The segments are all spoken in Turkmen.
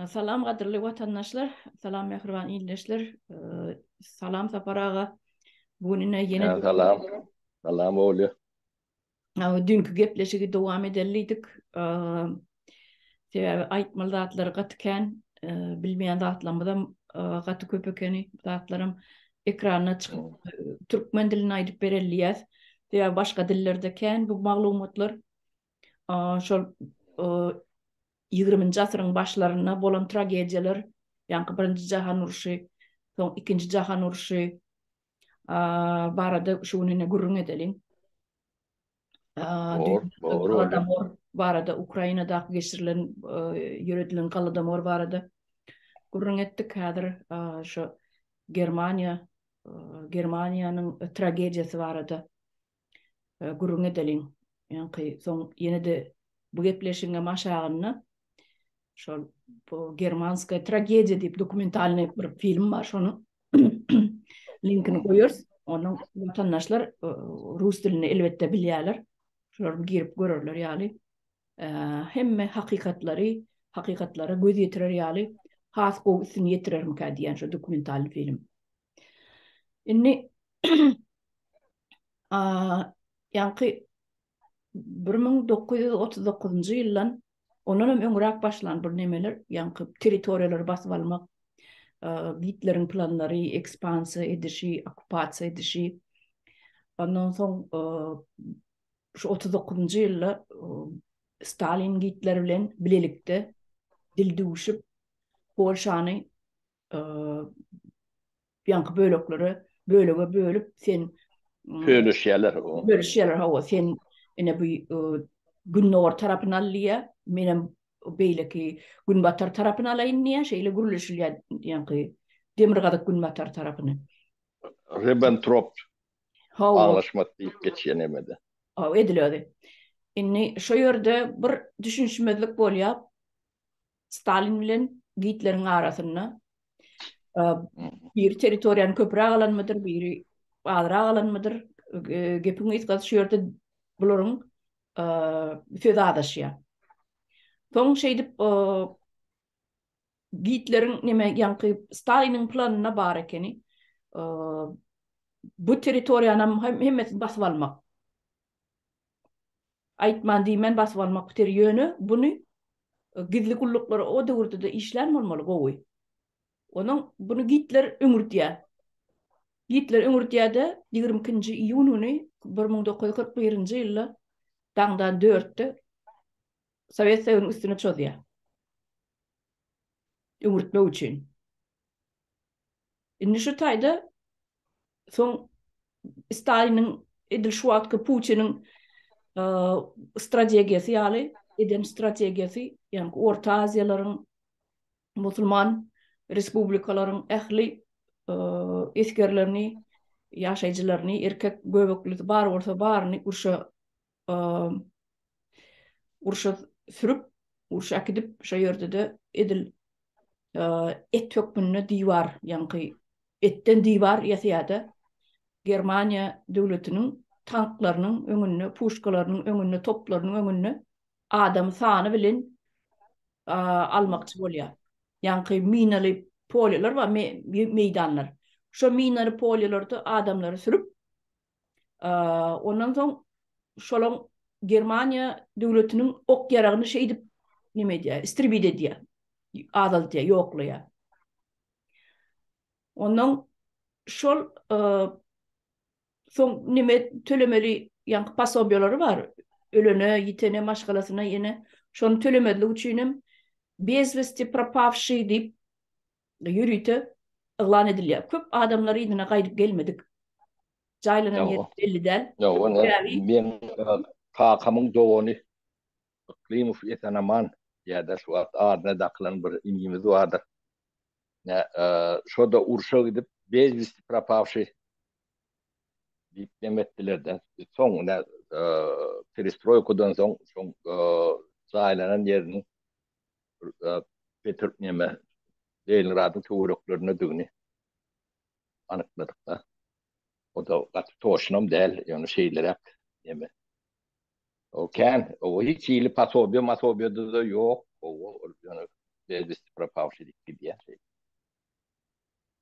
Salam gaderli vatandaşlar, salam mehriban illeşler, salam saparağa. Bugününe yine Salam. Salam oğlu. dünkü gepleşigi devam edeliydik. Sebebi aytmalı zatları gatıken, bilmeyen zatlarımdan gatı köpekeni zatlarım ekranına çıkıp Türkmen dilini aydıp berelliyez. Sebebi başka dillerdeken bu maglumatlar şol 20. asırın başlarına bolan tragediyalar, yani Birinci Cahan Uruşu, son İkinci Cahan Uruşu, barada şunine gurrun edelim. Doğru oğlu. Galadomor barada Ukrayna'da geçirilen, yürütülen Galadomor barada gurrun ettik. Hadır şu Germanya, Germanya'nın tragediyası barada gurrun edelim. Yani son yine de bu gepleşinge maşağını şol bu Germanska tragediya deyip dokumentalny bir film var, şonu linkini koyuyoruz. Onun vatandaşlar Rus dilini elbette bilýärler. Şolar girip görürler ýaly. Hemme hakikatlara göz ýetirer ýaly. Has goýsyny ýetirer mika diýen şu dokumental film. Inni ýanky 1939-njy ýyldan ondan öňräk başlan bir nemeler, ýanky territoriýalar basyp almak, Hitler'in planları, ekspansiya edişi, okupasiya edişi. Ondan soň şu 39-njy ýylda Stalin Hitler bilen bilelikde dildüşüp Polşany ýanky bölege bölüp sen Pöyleşýärler o. bölüşýärler hawa sen ene bu Günnor tarapyna alýa, menem beýleki Günbatar tarapyna alaýyn diýe şeýle gürleşilýär, ýanky Demirgazyk Günbatar tarapyny. Ribbentrop Hawa anlaşması diýip geçýän emede. edilýärdi. Inni şo ýerde bir düşünşmezlik bolýar. Stalin bilen Hitler'in arasynda bir territoriýany köpräk alanmadyr, biri azrak alanmadyr. Gepiňi ýetgäs şu ýerde bularyň söz adaşýar. Soň şeýdip Hitler'in neme ýanky Stalinin planyna bar ekeni, bu territoriýany hemmesini basyp almak. Aýtman diýmen basyp almak bir ýöne, buny gizli gullukları o döwürde de işlenmeli gowy. Onun bunu Hitler öňürtýär. Hitler öňürtýärde 22-nji iýunyny 1941-nji ýylda daňdan 4-de Sowet Soýunyň üstüne çözýär. Öňürtmek üçin. Indi şu taýda soň Stalinin edil şu wagtky Puçinin strategiýasy ýaly eden strategiýasy, ýani Orta Aziýalaryň musulman respublikalaryň ähli eskerlerini, ýaşaýjylaryny, erkek göbekli bar bolsa baryny urşa sürüp, urşa akidip şo ýerde de edil et hökmüne diýwar, ýanky etten diýwar ýasýardy. Germaniýa döwletiniň tanklarynyň öňünde, puşkalarynyň öňünde, toplarynyň öňünde adam sany bilen almakçy bolýar. Ýanky minaly poliýalar we meýdanlar. Şo minaly poliýalarda adamlary sürüp, ondan soň şolaň Germaniýa döwletiniň ok ýaragyny şeýdip nime diýär, istribit edýär, azaltýar, ýoklaýar. Ondan şol soň nime tölemeli ýanky pasobiýalary bar. Ölene, yitene, maşgalasyna ýene şonu tölemedlik üçinem bezvesti propavşy diýip ýürüýte yglan edilýär. Köp adamlar ýyna gaýdyp gelmedik. Jaýlanan ýer belli däl. Men kakamyň dogony Klimov etanaman ýa-da şu adna daklan bir imimiz bardy. Şoda urşa gidip bezvesti propavşy diýip demetdiler-de. Soň perestroykadan soň jaýlanan ýeriniň Petr neme Leningradyň töwereklerine düňni anykladyk da. O da gaty toşunam däl, ýani şeýler hep neme. O hiç ýyly pasobiýa da ýok. O ýani bezis propavşidik diye şey.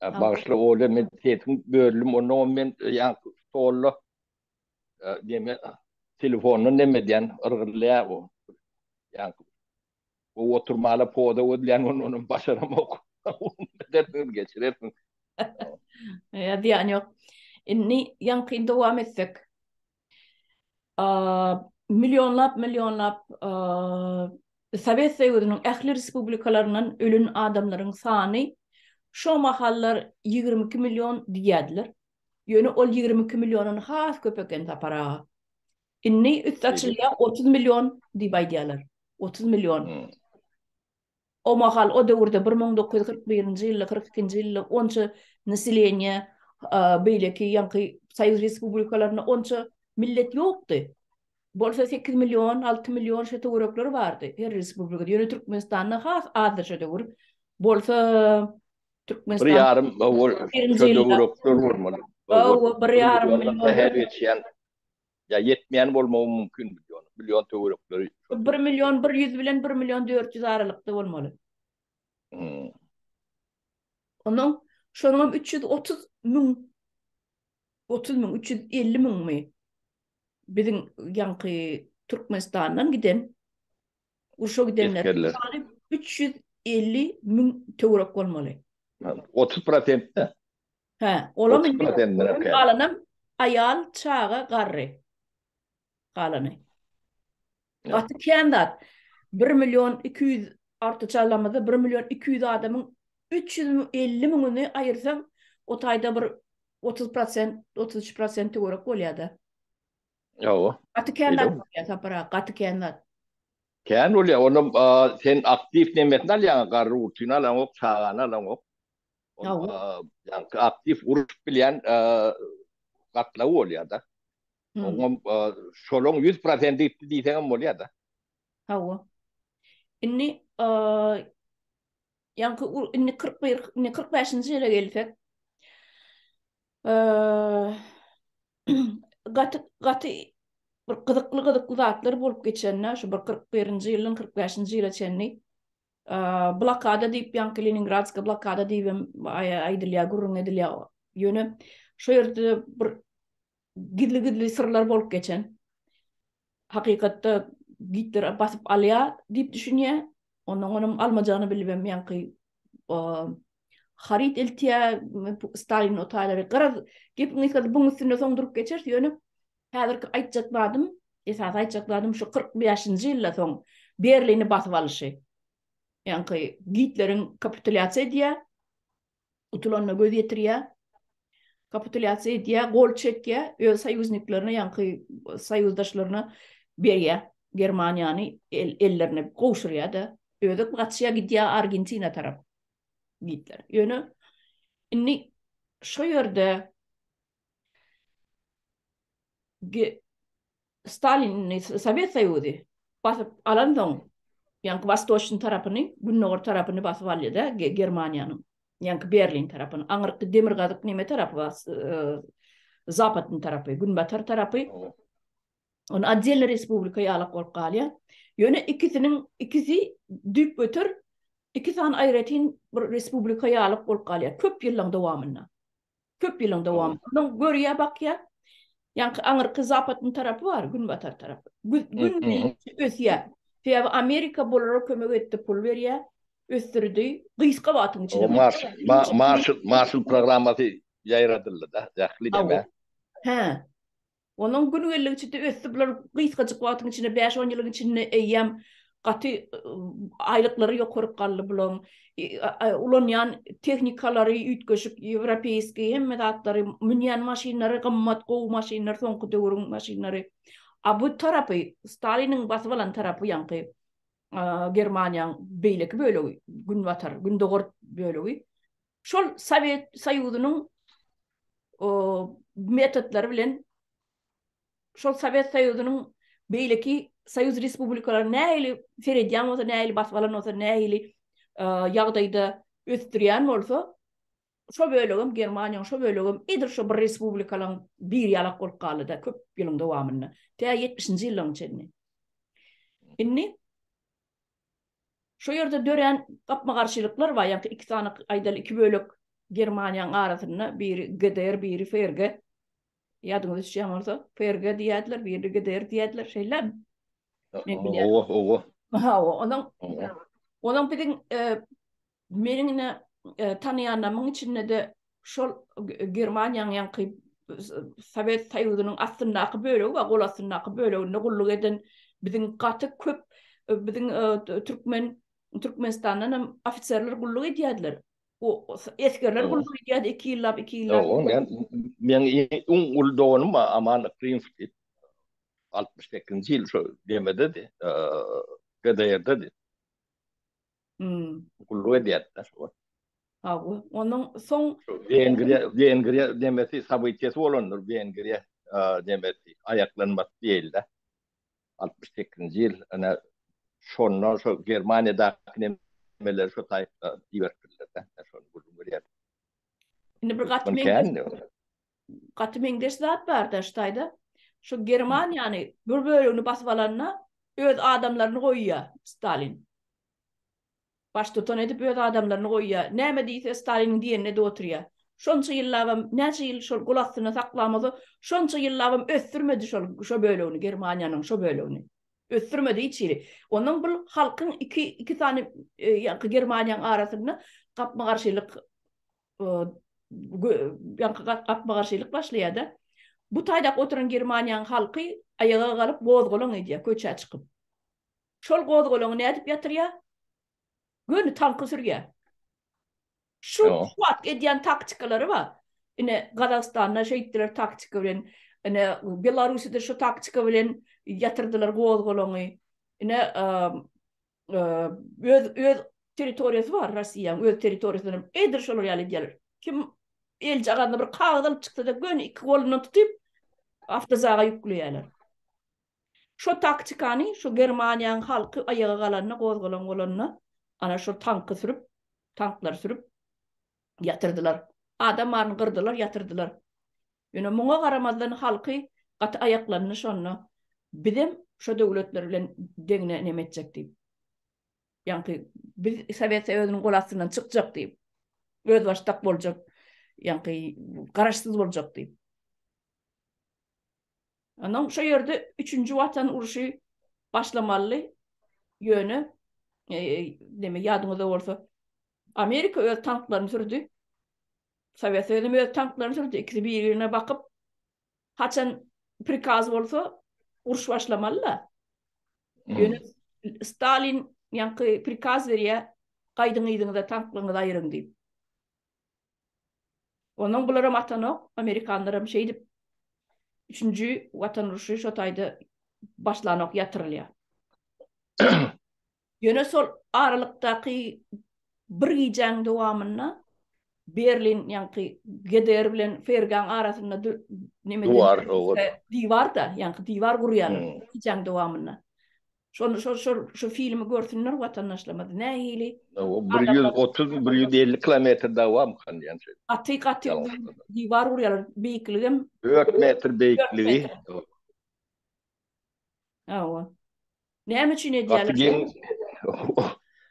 Hawa. Bağışlı oğlu meditetin bölüm onu men yani sollu deme telefonun demeden ırgılaya o. Yani o oturmalı poda ödleyen onun başaramak. Dersin geçirirsin. Ya yani yok. Inni yankın devam etsek. Milyonlap Sovet Soyuzu'nun ähli respublikalarından ölün adamların sany şu mahallar 22 milyon diýerler. Ýöne ol 22 milyonun has köpeken tapara. Inni üstaçylya 30 milyon diýip aýdýarlar. 30 milyon. Hmm. O mahal o döwürde 1941-nji ýylda 42-nji ýylda onça nasileniýe beýleki ýanky Soýuz respublikalaryna onça millet ýokdy. Bolsa 8 milyon, 6 milyon şu töwerekler bardy. Her respublikada. Ýöne Türkmenistanda has azyrça döwür. Bolsa Bir Türkmenistan yarım birinci köde ýylda vuruktur vurmalı. o 1,5 milyon, Her geçen ya yetmeyen bolmagy mümkün milyon. Milyon töwerekleri. 1 milyon 100 bilen 1 milyon 400 aralykda bolmaly. Hmm. Onun şonun 330 min 30 min 350 min mi? Bizim yankı Türkmenistan'dan giden Urşa gidenler Eskerler. 350 min töwerek bolmaly. 30% de. Ha, olam 30% de. kalanam ayal çağa garry. Kalany. Gaty kendat 1 milyon 200 artı çalamada 1 milyon 200 adamın 350 minini ayırsaň o taýda bir 30%, 33% töwerek bolýardy. Yo. Gaty kendat ýa-da gaty kendat. Kän ol ya onu sen aktif nemetni al yani garry urtyn alan ok çağany alan ok. Yani aktif uruş bilen gatlaw bolýar da. Oňam şolong 100% ipdi diýseň bolýar da. Hawa. Inni yankı inni 41 inni 45-nji ýyla gelsek gaty bir gyzykly zatlar bolup geçenler şu bir 41-nji ýylyň 45-nji ýyla çenni blokada diýip ýanky Leningradska blokada diýip aýdylýar, gurrun edilýär. Ýöne şu ýerde bir gidli sırlar bolup geçen. Hakykatda Hitler basyp alýar diýip düşünýär. Onun almajany bilbem ýanky harit eltiya Stalin otaýlary garaz gepini buň üstüne soňdurup geçer ýöne häzir aýtjakladym esas aýtjakladym şu 45-nji ýylda soň Berlini basyp alyşy ýanky Hitlerin kapitulýasiýa edýär utulanma göz ýetirýär kapitulýasiýa edýär gol çekýär öz saýuzniklerini ýanky saýuzdaşlaryna berýär Germaniýany ellerine gowşurýar da öýde gaçýa gidýär Argentina tarap Hitler. Ýöne inni şu ýerde Stalin Sovet Soýuzy basyp alan soň ýanky Wastoçny tarapyny, Günnowar tarapyny basyp alýar da Germaniýanyň. Ýanky Berlin tarapyny, aňyrky demir gazyk neme tarapy Zapatny tarapy, Günbatar tarapy. Onu adjelli respublika ýalyk bolup galýar. Ýöne ikisi düp ötür iki tane aýratyn bir respublika ýalyk bolup galýar. Köp ýyllaň dowamynda. Köp ýyllaň dowamynda. Onu görýär bakýar. Ýanky aňyrky Zapatny tarapy bar, Günbatar tarapy. Gün ösýär. Feýa Amerika bolara kömek etdi, pul berýär, ösdürdi, gyska batyň içine. Marshall programmasy ýaýradyldy da, ýakly deme. He. Onun günügellik içinde ösdüler, gyskajyk batyň içine 5-10 ýylyň içinde eýýäm gaty aýlyklary ýokaryp galdy bulan. Ulan ýan tehnikalary üýtgeşip Ýewropeýski hemme zatlary, münýän maşinalary, gymmat gowy maşinalary, soňky döwrüň maşinalary. Bu tarapy Staliniň basyp alan tarapy ýanky Germaniýanyň beýleki bölegi, Günbatar, Gündowar bölegi. Şol Sovet Soýuzynyň metodlary bilen şol Sovet Soýuzynyň beýleki Soýuz respublikalary nähili feredýan bolsa, nähili basyp alan bolsa, nähili ýagdaýda ösdürýän bolsa, şo bölegim Germaniýanyň şo bölegim edir şo bir respublikalaryň bir ýalak bolup galdy da köp ýylyň dowamynda. Tä 70-nji ýyllaryň içinde. Inni Şu yerde dören kapma karşılıklar var. Yani iki tane aydalı iki bölük Germaniyanın arasında biri Geder, biri Ferge. Yadınız şey olsa Ferge diyediler, biri Geder diyediler. Şeyler mi? Ben biliyorum. O. Ha, onun bir menine tanıyanlarımın içinde de şol Germaniyanın yankı Sovet Soyuzu'nun aslındaki bölüğü ve kol aslındaki bölüğünde kulluk eden bizim katı köp bizim Türkmenistan'ın ofisörler kulluk ediyorlar. O eskerler kulluk ediyor 2 yıl. Men uldoğunum aman Greenfield 68. yıl demede de Gıdayır'da de kulluğu ediyetler. Onun son Vengriya demesi sabitiyesi olunur. Vengriya demesi ayaklanması değil de 68. yıl şonlar şu Germanya'daki nemeler şu tayfa divertirler de. Şonu kulluğu ediyetler. bir katı mengeş zat var da ştayda. Şu Germanya'nı bir bölümünü basıp alanına öz adamlarını koyuyor Stalin. Baş tutan edip öz adamlarını koyuyor. Näme diýse Stalin'in diýerine de oturuyor. Şonça ýyllabam, näçe ýyl şol golasyna saklamazy, şonça ýyllabam ösdürmedi şo bölüğünü, Germaniýanyň şo bölüğünü. Ösdürmedi içeri. Onun bu halkın iki tane Germaniýanyň arasynda gapma garşylyk gapma garşylyk başlaýardy. Bu taýdak oturan Germaniýanyň halky ayaga galyp gozgolan edýär, köçe çykyp. Şol gozgolany nädip ýatyrýar? Gönü tankı sürüyor. Şu kuat ediyen taktikaları var. Yine Kazakistan'da şey ettiler taktika bilen. Yine Belarusya'da şu taktika bilen yatırdılar gozgolonu. Yine öz teritoriyası var Rusya'nın. Öz teritoriyasının edir şolar yalı gelir. Kim el cağında bir kağıt alıp çıktı da gönü iki kolunu tutup aftazağa yüklüyorlar. Şu taktikani şu Germaniyan halkı ayağa kalanına gozgolonu ana şu tanklar sürüp yatırdılar. Adamlarını kırdılar, yatırdılar. Yani muğa karamazdan halkı katı ayaklarını şonuna bizim şu devletler bilen deňine nemetjek diýip. Yani biz Sovet Soýuzynyň golasyndan çykjak diýip. Öz başdak boljak. Yani garaşsyz boljak diýip. Anan şu ýerde 3-nji Watan uruşy başlamaly ýöne deme ýadyňyzda bolsa Amerika öz tanklarını sürdü. Sovet Soýuzy öz tanklarını sürdü. İkisi bir-birine bakıp haçan prikaz bolsa uruş başlamalylar. Ýöne Stalin ýanky prikaz berýär, gaýdyňyzda tanklaryňyzy aýryň diýip. Onuň bulara matanok Amerikanlaram şey dip 3-nji Watan uruşy şo taýda başlanok ýatyrylýar. Ýöne sol aralykdaky bir gijaň dowamyna Berlin ýanky Geder bilen Fergan arasynda diývar da ýanky diývar gurýar gijaň dowamyna. Şu filmi görsünler watandaşlamady nähili 130-150 kilometr dowam kan ýançy. Aty diývar gurýar beýikligim 4 metr beýikligi. Awa. Näme üçin edýärler?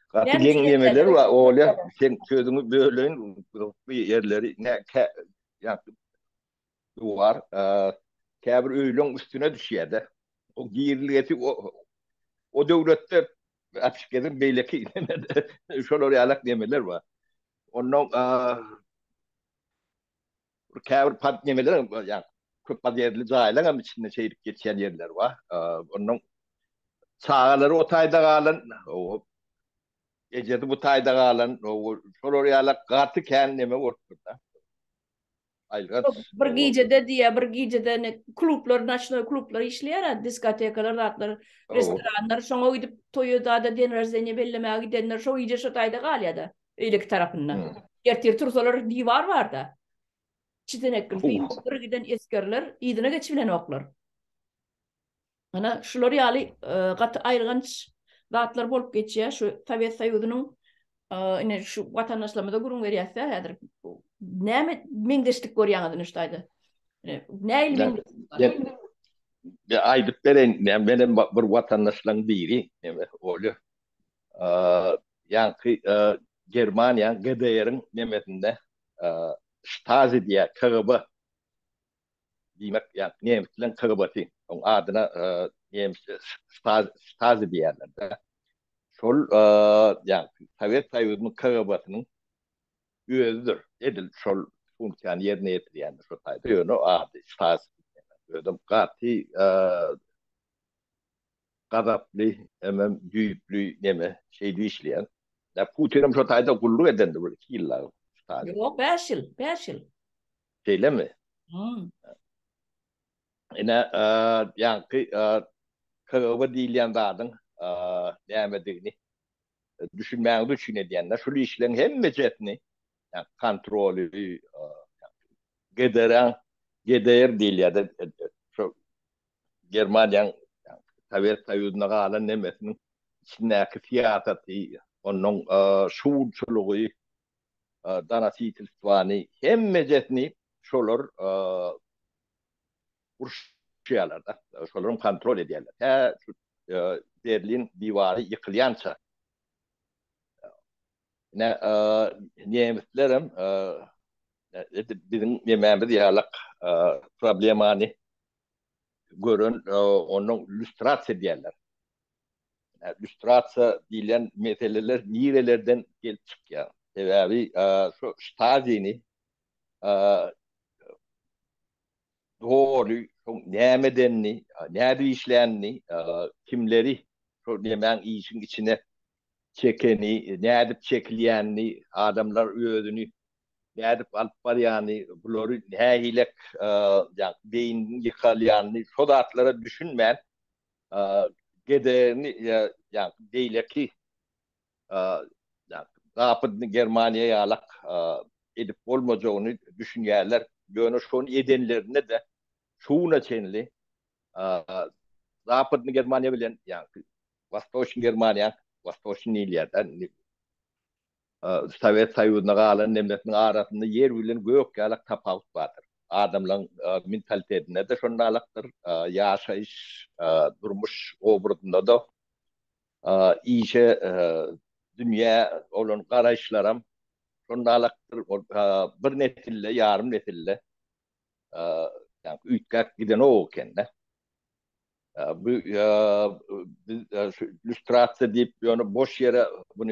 Katı gen yemeler var. Oğla sen sözümü böleyin yerleri ne var. Kabir öylün üstüne düşüyordu. O giyirliyeti o devlette açık edin beyleki şöyle alak yemeler var. Onun kabir pat yemeler yani köp yerli zaylan içinde çeyrek geçen yerler var. Onun sağları o tayda kalan o gecede bu taýda galan şolorýalak gaty kendime ortada. Bir gecede diýe bir gecede klublar, national klublar işleýär, diskotekalar, ratlar, restoranlar, şoňa gidip toýda da den rejeni bellemäge gidenler şo ýerde şo taýda galýada, öýleki tarapyndan. Gertir tursalar diývar bar da. Çidenekli film bir giden eskerler ýydyna geçip bilen oklar. Ana şular ýaly gaty aýrygynç zatlar bolup geçýär. Şu Sovet Soýuzynyň ine şu watandaşlamada gurun berýärse, häzir näme meňdeşlik görýäňiz nüşdaýdy? Näil meňdeşlik? Ya aýdyp beren, benim bir watandaşlaryň biri, oly yankı Germanya GDR'ın nemetinde Stasi diye KGB demek yani Nemitlerin KGB'si. Onun adına Nemit Stasi diyorlar da. Şol yani Sovet Soyutu'nun KGB'sinin üyesidir. Edil şol funksiyon yerine getiriyor şu tayda. Yönü adı Stasi. Ödüm gati gazaplı, hemen büyüklü neme şeydi işleyen. Ya Putin'im şu tayda kullu edendi böyle 2 yıllar. Stasi. Yok 5 yıl, 5 yıl. Şeyle mi? Hmm. Yine yankı KGB diyen dağın demediğini düşünmeyen düşüne diyenler şu işlerin hem mecetini yani kontrolü gederen geder değil ya da şu Germanya'nın yani, Sovet Soyutu'na kalan nemesinin içindeki siyasetı onun şuurçuluğu dana sitilsvani hem mecetini şolar urşuyalar da şoların kontrol ediyorlar. Berlin divarı yıkılyansa ne Nemitlerim bizim yemeğimiz yağlık problemani görün onun lüstratse diyorlar. Yani lüstratse diyen meseleler nirelerden gelip çıkıyor. Sebebi şu Stasi'ni doğru nemedenni, nerede işleyenni, kimleri şu yemeğin işin içine çekeni, nerede çekilenni, adamlar ödünü nerede alıp var yani, bunları ne hilek yani beyin yıkalayanni, şu dağıtlara düşünmeyen gederini yani değil ki yani Zapad Germanya'ya alak edip olmayacağını düşünüyorlar. Böyle şunu edenlerine de şuna çenli Западный Германия bilen yani Восточный Germania, Восточный illerden Sovet Soyutu'na kalan devletinin arasında yer bilen gök yalak tapavut vardır. Adamların mentalitetine de şunun alaktır. Yaşayış, durmuş obrudunda da iyice dünya olan karayışlarım şunun alaktır. Bir netille, yarım netille yani ütkak giden o kendine. Bu lüstratsa deyip yani boş yere bunu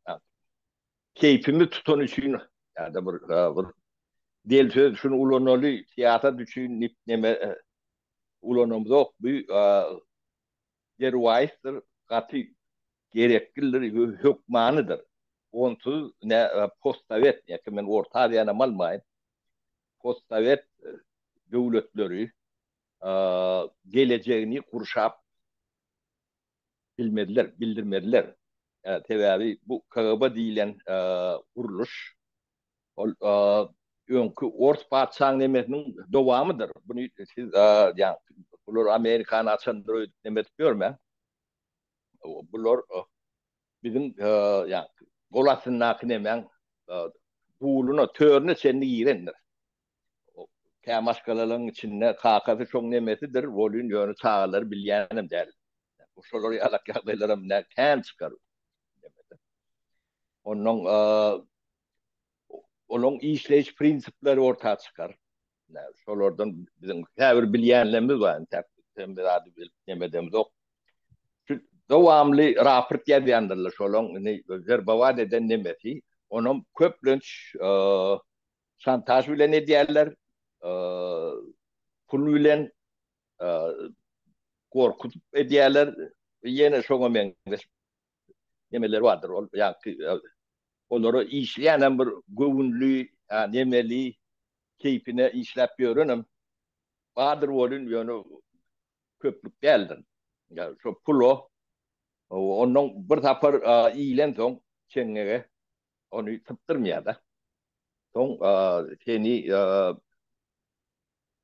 yani, keyfimi tutan için yani da bir değil söz şunu ulanolu tiyatra düşün neme ulanımız yok bu gerwayistır katı gereklidir hükmanıdır onsuz ne postsovet yani men orta yana malmayın postsovet devletleri geleceğini kurşap bildirmediler. Tevavi bu KGB diyen kuruluş önkü Ort Paçan nemesinin devamıdır. Bunu siz yani bunlar Amerikan açandır demet görme. Bunlar bizim yani olasın nemen buğuluna törüne senin girendir. Kamaşkaların içinde kakası çok nemesidir. Volün yönü sağlar bilyenim der. Bu soruları yalak yaklaylarım ne kan çıkarır. Onun işleyiş prensipleri ortaya çıkar. Yani şolardan bizim her bilyenlerimiz var. Temel adı bilip demediğimiz o. Şu devamlı raport yazıyandırlar şolun zerbavad eden nemesi. Onun köplünç şantaj bile ne diyorlar? Pul bile korkutup ediyorlar. Yine şoğa mengeş nemeler vardır. Yani onları işleyen bir güvünlü, nemeli, keyfine işlep görünüm. Bahadır olun yönü köplük geldin. Yani şu pulo, onun bir tapır iyilen son çengere, onu tıptırmıyor da. Son seni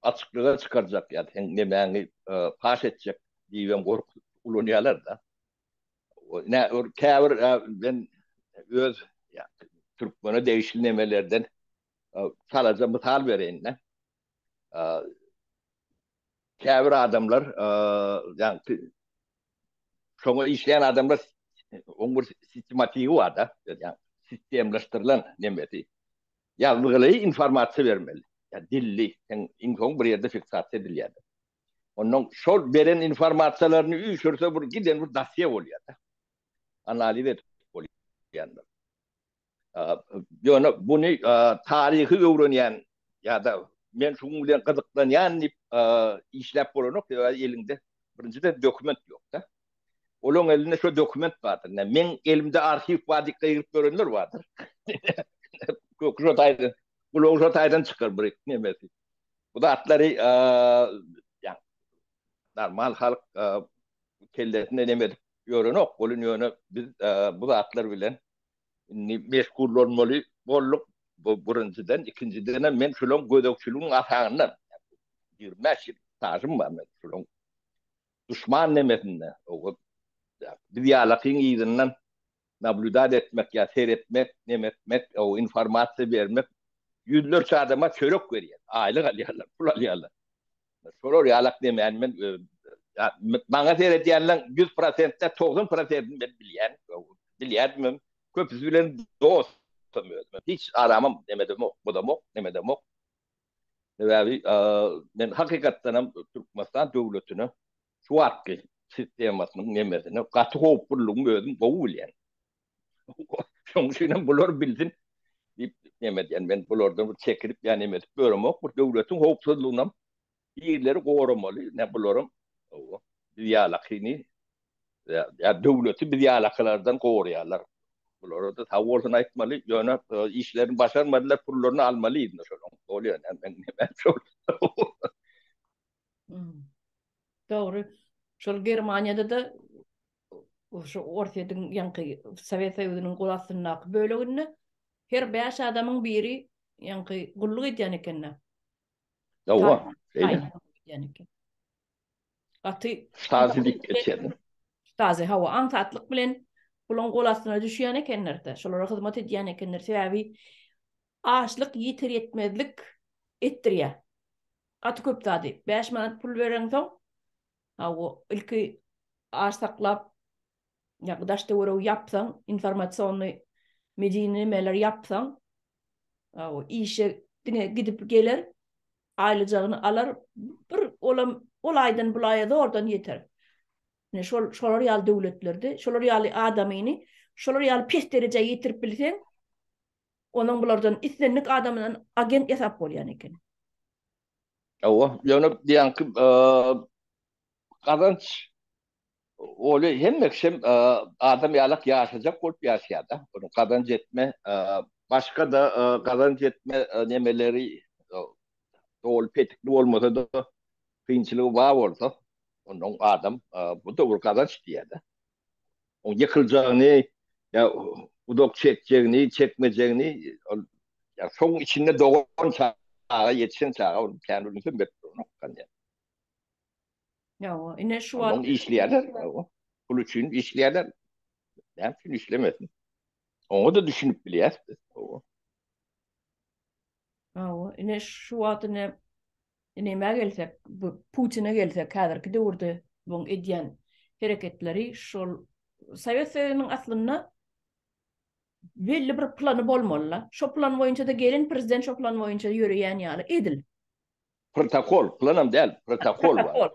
açıklığa çıkaracak ya. Ne beni paş edecek diyeyim korku ulunuyorlar da. Ne kâvır ben öz ya, Türkmen'e değişilmelerden sadece misal vereyim ne. Kâvır adamlar yani sonra işleyen adamlar onun sistematiği var da, yani sistemleştirilen nemeti. Yazgılayı informasyon vermeli. Ya dilli, infon bir yerde fiksasyon ediliyor. Onun şol veren informasyonlarını üçürse bu giden bir dosya oluyor da. Analiz edip oluyor. Yani bunu tarihi öğrenen ya da men şunu bilen kızıklanan işlep bolanok elinde birinciden doküment yok da. Onun elinde şu doküment vardır. Men elimde arşiv var dikkat görenler vardır. Köküzotaydan, Buloguzotaydan çıkar bir nemesi. Bu da atları yani normal halk kelletine nemedik öğrenok. Olun yönü biz bu da atlar bilen meşgul olmalı bolluk bu birinciden, ikinciden men şulon gödökçülüğün atağından 25 yıl tajım var men şulon düşman nemesinde. Biz yalakın iyidinden nablüdat etmek ya seyretmek, nemetmek, o informasyon vermek yüzlerce adama çörek veriyor. Aylık alıyorlar, pul alıyorlar. Sonra yalak demeyen ben bana seyrediyenler 100%'te 90%'ını ben biliyen. Biliyen köpüsü bilen dost tanımıyordum. Hiç aramam demedim o, bu da mok, demedim o. Ve ben hakikaten Türkmenistan devletine şu hakkı sistemasının nemesine katı hopurluğun gördüm, bu bilen. Şonşuyla bulur bildin. Demet yani ben bulardan çekirip yani emet görmek bu devletin hopsuzluğundan yerleri korumalı ne bulurum bir yalakini ya devleti bir yalaklardan koruyorlar. Bunları da tavırdan aytmalı yani işlerin başarmadılar pullarını almalıydı şöyle oluyor yani ben çok Doğru. Şol Germanya'da da şu ortadan yankı Sovet Soyutu'nun golasından bölüğünde her 5 adamın biri yankı gulluk edýän ekenler. o şeyde Edýän eken. Atı stazilik geçelim. taze hava antatlyk bilen bulan golasyna düşýän ekenler. Şolara hyzmat edýän ekenler. Sebäbi açlyk ýetir etmezlik etdirýär. Atı köp zady. 5 manat pul beren soň hawa ilki aç saklap yakdaşta uğrağı yapsan, informasyonu medeni meler yapsan, o işe gidip gelir, aylacağını alır, bir olaydan bulaya da oradan yeter. Ne şolar yal devletlerde, şolar yal adamını, şolar yal pes derece yetirip bilsen, onun bulardan istenlik adamından agent yasap bolyan eken. O yani diyankı kazanç öyle hem akşam adam yalak yaşayacak olup yaşayada. Bunu kazanç etme başka da kazanç etme nemeleri doğru petikli olmasa da kıyınçılığı var orada. Onun adam bu da bir kazanç diye de. O yıkılacağını ya udok çekeceğini, çekmeyeceğini ya son içinde doğan çağa, yetişen çağa onun kendini bekliyor. Ya ine şu Onun an işleyenler, pul için işleyenler ne için işlemesin. Onu da düşünüp biliyor. ine şu an ine gelsek, Putin'e gelsek, kadar ki orada bu edyen hareketleri şol Sovet Soyutu'nun aslında belli bir planı bolmalı. Şu plan boyunca da gelin prezident şu plan boyunca yürüyen yani edil. Protokol, planım değil, protokol var.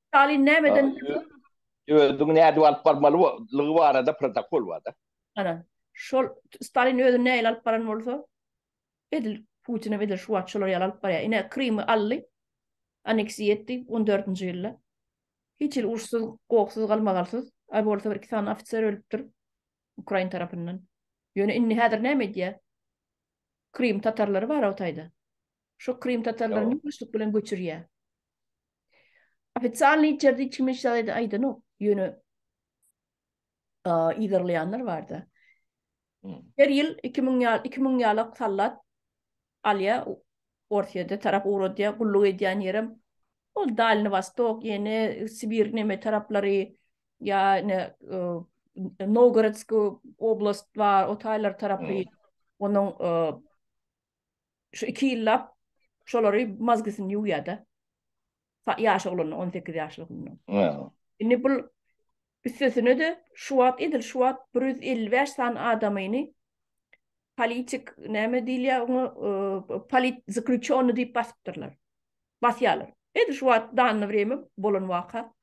Stalin nemeden Ödün ne adı alıp parmalığı var arada protokol var da. ana şol Stalin ödün ne alıp paran olsa edil Putin'e edil şu atçılar alıp paraya. Yine Krim'i allı aneksi etti 14. yılda. Hiç il uçsuz, koksuz, kalmagalsız. Abi orta bir iki tane ofisler ölüptür. Ukrayna tarafından. Yönü inni hadir ne medya? Krim Tatarları var otayda. Şu Krim Tatarlarını güçlük bilen göçürüyor. Ofitsialni içeride içilmiş ayda no. Yönü ilerleyenler vardı. Her yıl 2000 yıllık sallat alya ortaya taraf uğradıya kulluğu ediyen yerim. O Dalni Vostok yine Sibir neme tarafları ya ne Novgorodsk oblast var o taylar tarafı onun şu 2 yılla şoları mazgısını yuyadı. Yaş olanı 18 yaşlı olanı. Ne bu Üstesine de Şubat 155 tane adamını politik näme diýilýär onu polit zaključony diýip basypdyrlar. Basýarlar. Şubat danyny biremi bolan waka.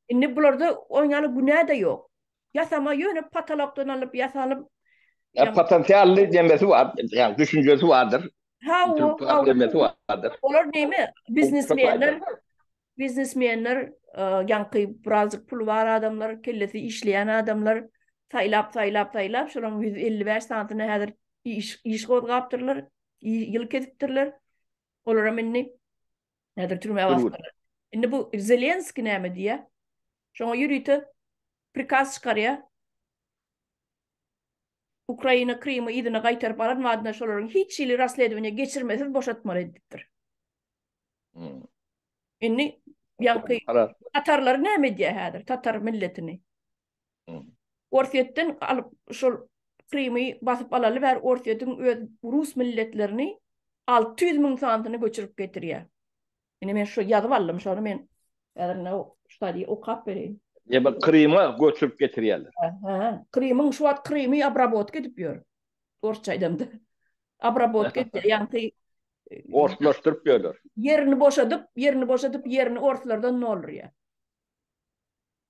Indi bularda oňaly günä de ýok. Yasama ýöne patologdan alyp yasalyp potansiyelli demesi var, yani düşüncesi vardır. Demesi vardır. Olar näme? Biznesmenler, ýanky birazcık pul bar adamlar, kellesi işleyen adamlar, taýlap, şonuň 155 santyny häzir iş gozgapdyrlar, ýyl ketipdirler. Olara menni häzir türme bastyrlar. Indi bu Zelenski näme diýär? Şoňa ýürüýte prikaz çykarýar. Ukraina Krym'ı ýygyna gaýtaryp alan wagtynda şolaryň hiç ýyly rasledowanja geçirmesiz boşatmalar edipdir. Indi ýanky tatarlar näme diýär häzir? Tatar milletini. Orsiýetden alyp şol Krym'y basyp alaly we Orsiýetiň öz Rus milletlerini 600 000 santyny göçürüp getirýär. Indi men şu ýazyp aldym, şonu men şudy okap bereyim. Ya Krym'ı göçürüp getirýärler. Krym'yň şu wagt Krym'y abrabot edip ýör. Orçça aýdymda. Abrabot edip ýanky Orslaşdırıp ýörler. Yerini boşadyp, yerini orslardan ne olur ya?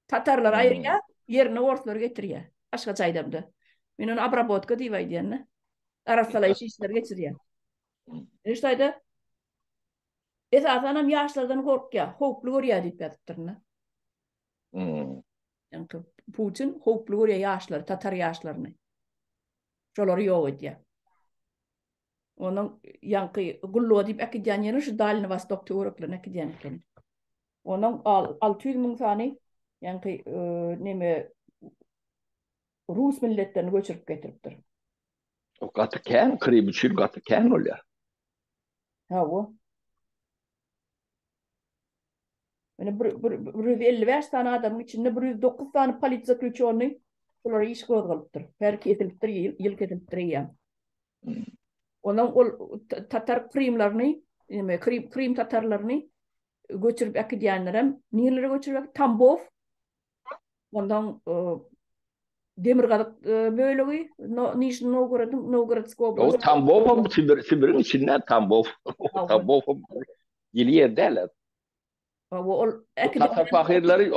Tatarlar ayrıya, yerini orslar getirýär. Başga aýdymda. Men onu abrabotka diýip aýdýan. Arasalaýyş işler geçirýär. Eşdaýda esasanam ýaşlardan gorkýar, howply görýär diýip ýatypdyrna. Ýanky Putin howply görýär ýaşlar, tatar ýaşlaryny. Şolary ýok edýär. Onun ýanky gullu diýip äkidýän ýeri şu Dalny Vostok töwereklerine äkidýän eken. Onun 600 000 sany ýanky näme Rus milletlerini göçürüp getiripdir. O gatykän Krym üçin gatykän bolýar. O. Ene 155 tane adamın içinde 109 tane polit zaključony şolary iş gozgalypdyr. Her kesilipdir, ýyl kesilipdir ýa. Ondan tatar Krymlaryny, Krym tatarlaryny göçürüp äkidýänler nirlere göçürüp Tambov. Ondan Demirgazyk bölegi, Nizhny Novgorodsk oblast. O Tambov Sibir'in içinden Tambov. Tambov ýyly ýerdeler. Tatar fakirleri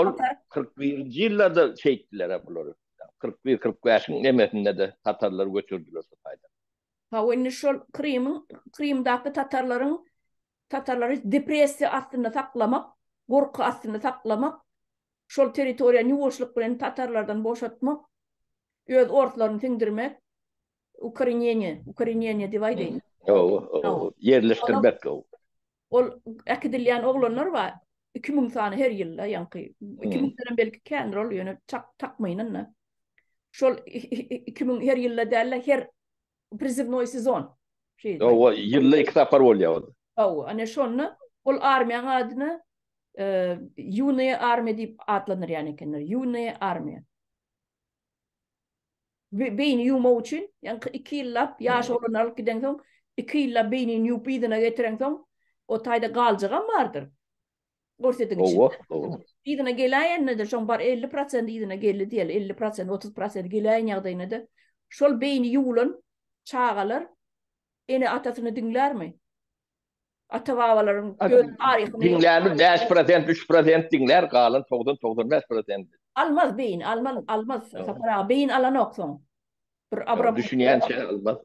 41-nji ýyllarda çekdiler bulary. 41-45-iň nemesinde de tatarlar göçürdüler Sotaýda. Indi şol Krymdaky tatarlary depressiýa astyna saklamak, gorky astyna saklamak, şol territoriýany ýuwuşlyk bilen tatarlardan boşatmak, öz ortlaryny tiňdirmek, Ukrainiýa diýip aýdyn. Yerleşdirmek o. Ol äkidilýän oglanlar bar. 2000 sany her ýylda ýanky 2000 sene belki kendir ol ýöne takmaýyn. Şol 2000 her ýylda däl her prizivnoy sezon. O ýylda 2 tapar bolýar. Ane şonu ol armiýaň adyny Юная armiýa diýip atlanýar ýani ekenler. Юная armiýa. Beýni ýumak üçin ýanky 2 ýyllap ýaş olanlar giden soň 2 ýyllap beýni ýup ýygyna getiren soň o taýda galjagan bardyr. Gorsetin için. Ýygyna gelýän de şoň bar 50% ýygyna geldi diýel, 50% 30% gelýän ýagdaýynda da şol beýni ýuwlan çağalar ene atasyny diňlärmi? Ata-babalaryň göz taryhyny diňlärmi 5% 3% diňlär galan 90-95%. Almaz beyin, almaz. Sapara beyin alan okson. Bir abra düşünýän şey almaz.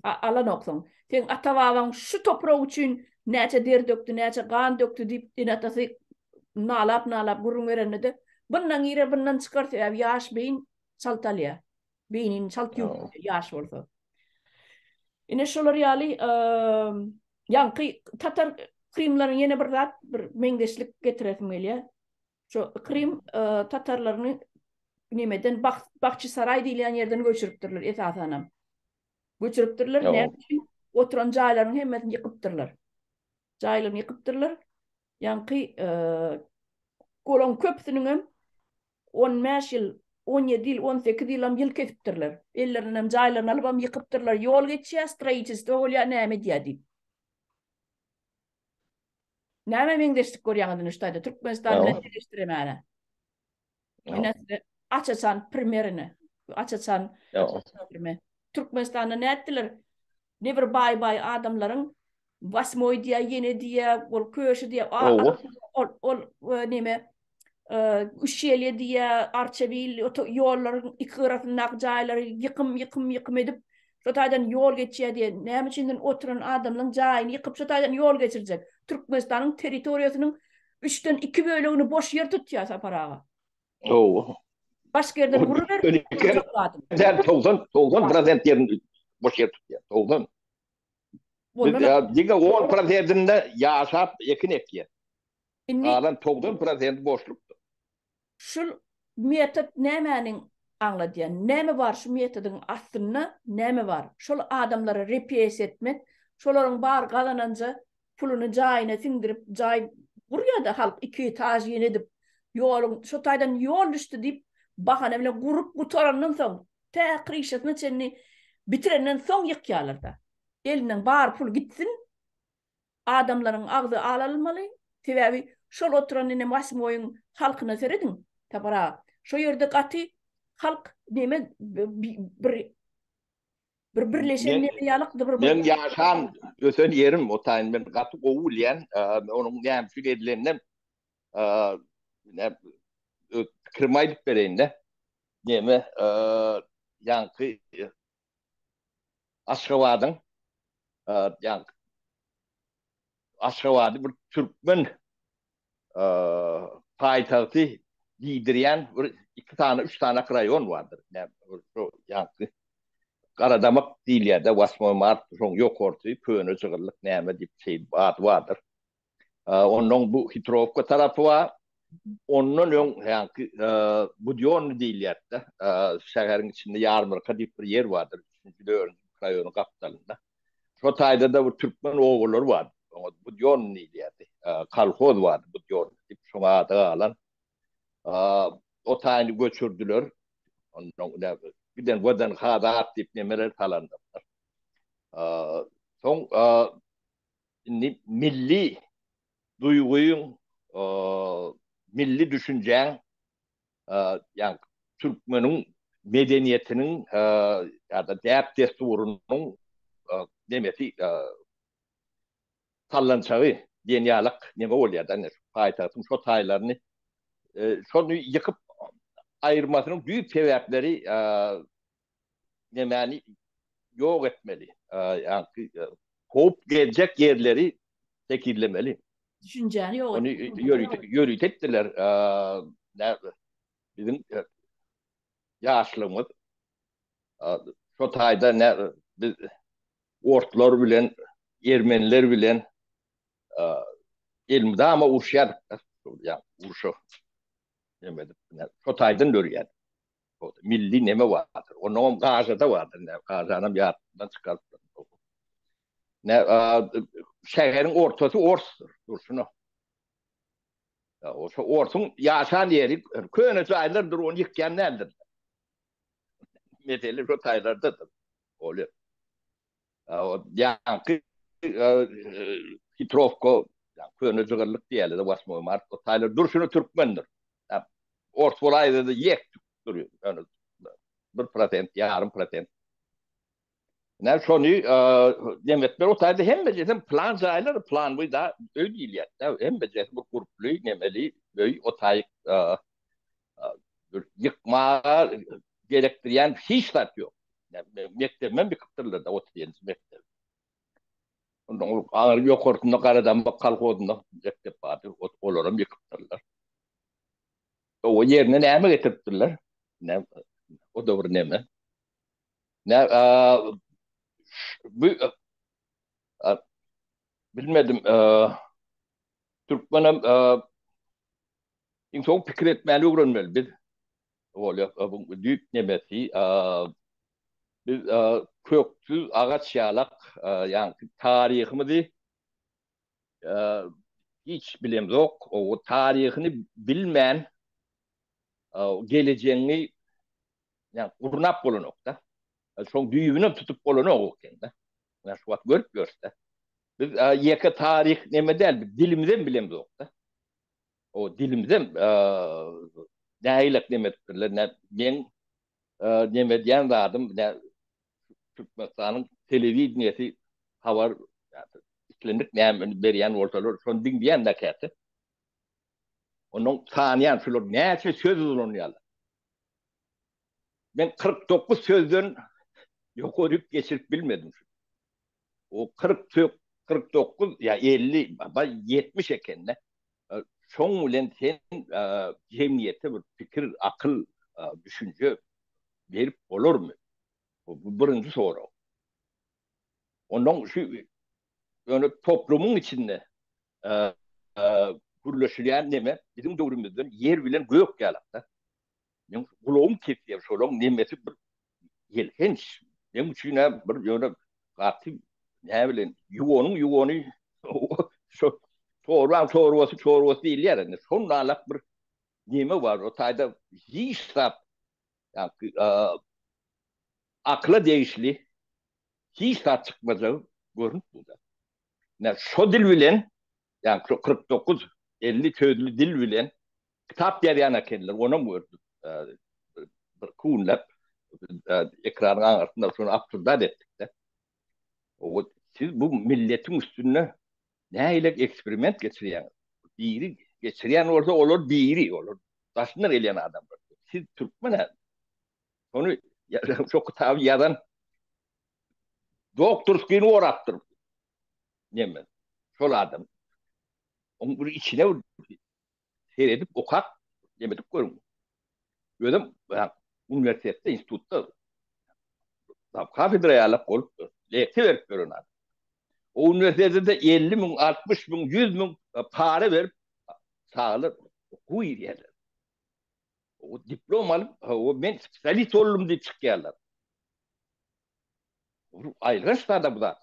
Alan okson. Sen ata-babaň şu toprak üçin näçe der döktü, näçe gan döktü diýip inatasy nalap gurrun berende bundan ýere bundan çykarsa ýaş beyin çaltalýar. Beynin çaltyp ýaş bolsa. Ine şolar ýaly ýanky tatar Krymlaryň ýene bir zat bir meňdeşlik getiresim gelýär. Şu Krym tatarlaryny nimeden Bahçesaray diýilen ýerden göçüripdirler esasanam. Göçüripdirler näçe oturan jaýlaryny hemmesini ýykypdyrlar. Jaýlaryny ýykypdyrlar. Ýanky Golan köpsüniň 15 ýyl, 17 ýyl, 18 ýyl kesipdirler. Ellerinem jaýlaryny alyp ýykypdyrlar. Ýol geçýär, strejçisi bolýar, näme diýdi. Näme meňdeşlik görýäňiz Türkmenistan bilen birleşdiremän. Enesde açasan primerini, açasan Türkmenistan'da ne ettiler? Ne bir bay adamların Vasmoy diye, yeni diye, ol köşü diye, neme Üşşeli diye, Arçevil yolların iki tarafından jayları yıkım edip şotaydan yol geçiyor diye. Ne içinden oturan adamların jayını yıkıp şotaydan yol geçirecek. Türkmenistan'ın teritoriyasının 3'ten 2 bölümünü boş yer tutuyor saparağa. Başka yerden vurur ver. Toğdan prezident yerini boş yer tutuyor. Toğdan. Diga 10%'inde yaşap yakın etkiye. Alan toğdan prezident boşluktu. Şu metod nemenin anladıyan, neme var şu metodun aslında neme var? Şol adamları repiyes etmek, şoların bar kazanınca pulunu cayına sindirip cay buraya da halk iki taziyen edip yolun şu taydan yol düştü deyip bahane bile grup kutoranın son te krişetini çenni bitirenden son yıkyalarda. Elinden bar pul gitsin adamların ağzı alalmalı. Sebebi şol oturan ne masmoyun halkına seredin. Tabara şu yerde katı halk neme birleşen neme yalıktı bir. Ben yaşam ösen yerim o tayin ben katı oğulayan onun ne şu edilenden ne kırmaylık bereyinde neme yankı Aşgabat'ın yankı Aşgabat'ı bir Türkmen payitahtı lideriyen iki tane, üç tane rayon vardır. Yani Karadamak değil ya da Vasmoy Mart yok ortayı pöğünü çıgırlık neyme deyip şey adı vardır. Onun bu Hitrovka tarafı var. Onun yani Budyon değil ya da şehrin içinde Yarmırka deyip bir yer vardır. Üçüncü de rayonun kapitalında. Şu tayda da bu Türkmen oğulları vardı. Budyon değil ya da Kalkoz vardı Budyon deyip şuna adı alan. O tayını göçürdüler. Giden vadan hadat deyip nemeler falandı. Son milli duyguyun, milli düşüncen, yani Türkmenin medeniyetinin ya da değer desturunun demesi sallançağı dünyalık neme oluyor da payitahtın şu taylarını şunu yıkıp ayırmasının büyük sebepleri yani yok etmeli. Yani kovup gelecek yerleri tekirlemeli. Düşünceni yok. Onu yürüt ettiler. Bizim yaşlımız Şotay'da biz Ortlar bilen, Ermeniler bilen ilmide ama urşadık. Yani urşu demedim. Şotay'dan dörüyen. Milli neme vardır. Onun Gaza'da vardır. Gaza'nın yardımdan çıkarttı. Şehrin ortası Ors'tur. Dursun. O Ors'un yaşan yeri köyünüzü aylardır onu yıkayan nedir? Meteli Şotaylardadır. Oluyor. Yani Hitrovko köyünüzü gırlık diyelim de Vasmoy Mart. O taylar Dursun'u Türkmendir. Ors olayda da yek duruyor. Yani 1%, yarım %. Ne şunu demetler o tayda hem becerdin plan zaylar plan bu da öyle değil ya. Hem becerdin bu gruplu nemeli böyle o tay yıkma gerektiren hiç şart yok. Yani mektebimden bir kıptırlar da oturuyoruz mektep. Ondan ağır yok ortunda karadan bak kalkodunda mektep vardı. Olurum yıkıptırlar. O yerine neme getirttiler. Ne o doğru neme. Ne bu bilmedim Türkmen'im çok fikir etmeli öğrenmeli biz. Öyle bu büyük nemesi biz köksüz ağaç yalak yani tarihimizi hiç bilem yok. O tarihini bilmeyen geleceğini yani kurnap bulunuk da. Çok düğünü tutup bulunuk da. Yani şu vakit görüp görse. Biz yaka tarih neme değil, dilimizden bilem yok da. O dilimizden näýlek demetdirler, men demedýän zadım, Türkmenistan'ın televizyonesi habar iklendik näme berýän bolsalar, şonu diňleýän de käse. Onun saniýan şular näçe söz uzunýar. Ben 49 sözden ýokaryp geçirip bilmedim. O 49 ya 50 ba 70 ekenne. Şoň bilen sen jemgyýete bir pikir, akıl, düşünje berip bolurmy? Bu birinci soru. Ondan şu yani toplumun içinde gürleşilen neme bizim döwrümizden yer bilen gök galakda. Men gulağım ketýär şolong nemesi bir yelhenç. Men üçin bir ýöne gaty näme bilen ýugony şu çorbasy diýil ýa-da. Şonda alak bir neme bar. O taýda hiç sap yani akla değişli hiç sap çykmajagy görünüp durdy. Ne şu dil bilen yani 49 50 sözlü dil bilen kitap ýerýän ekenler. Ona gördüm. Bir kunlap ekranyň arasynda şonu aptırda etdik de. O siz bu milletin üstüne näýlek eksperiment geçirýän? Biri geçirýän orada olur, biri olur. Daşynlar elýän adamlar. Siz Türkmen onu çok kitap ýazan doktorskiň oratdyr. Näme? Şol adam. Onu bir içine seyredip okak demedik görün. Gördüm üniversitede, institutta kafedraya alıp olup lekte verip görün adam. O üniversitede 50 bin, 60 bin, 100 bin para verip sağlar. Oku yerler. O diploma alıp o ben spesialist oldum diye çıkıyorlar. Ayrıca da bu da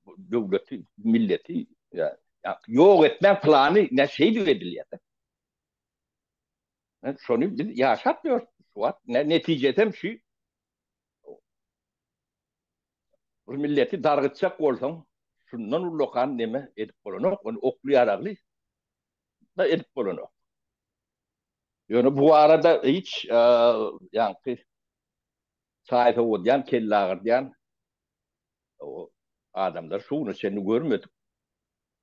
devleti, milleti ya yok etme planı ne şey ediliyor. Şonu biz yaşatmıyoruz. Neticede şu bir milleti dargıtacak olsam şundan ulokan neme edip bolunok, onu okuyaraklı da edip bolunok. Yani bu arada hiç yani sayfa odyan, kelle ağırdayan o adamlar şunu seni görmedik.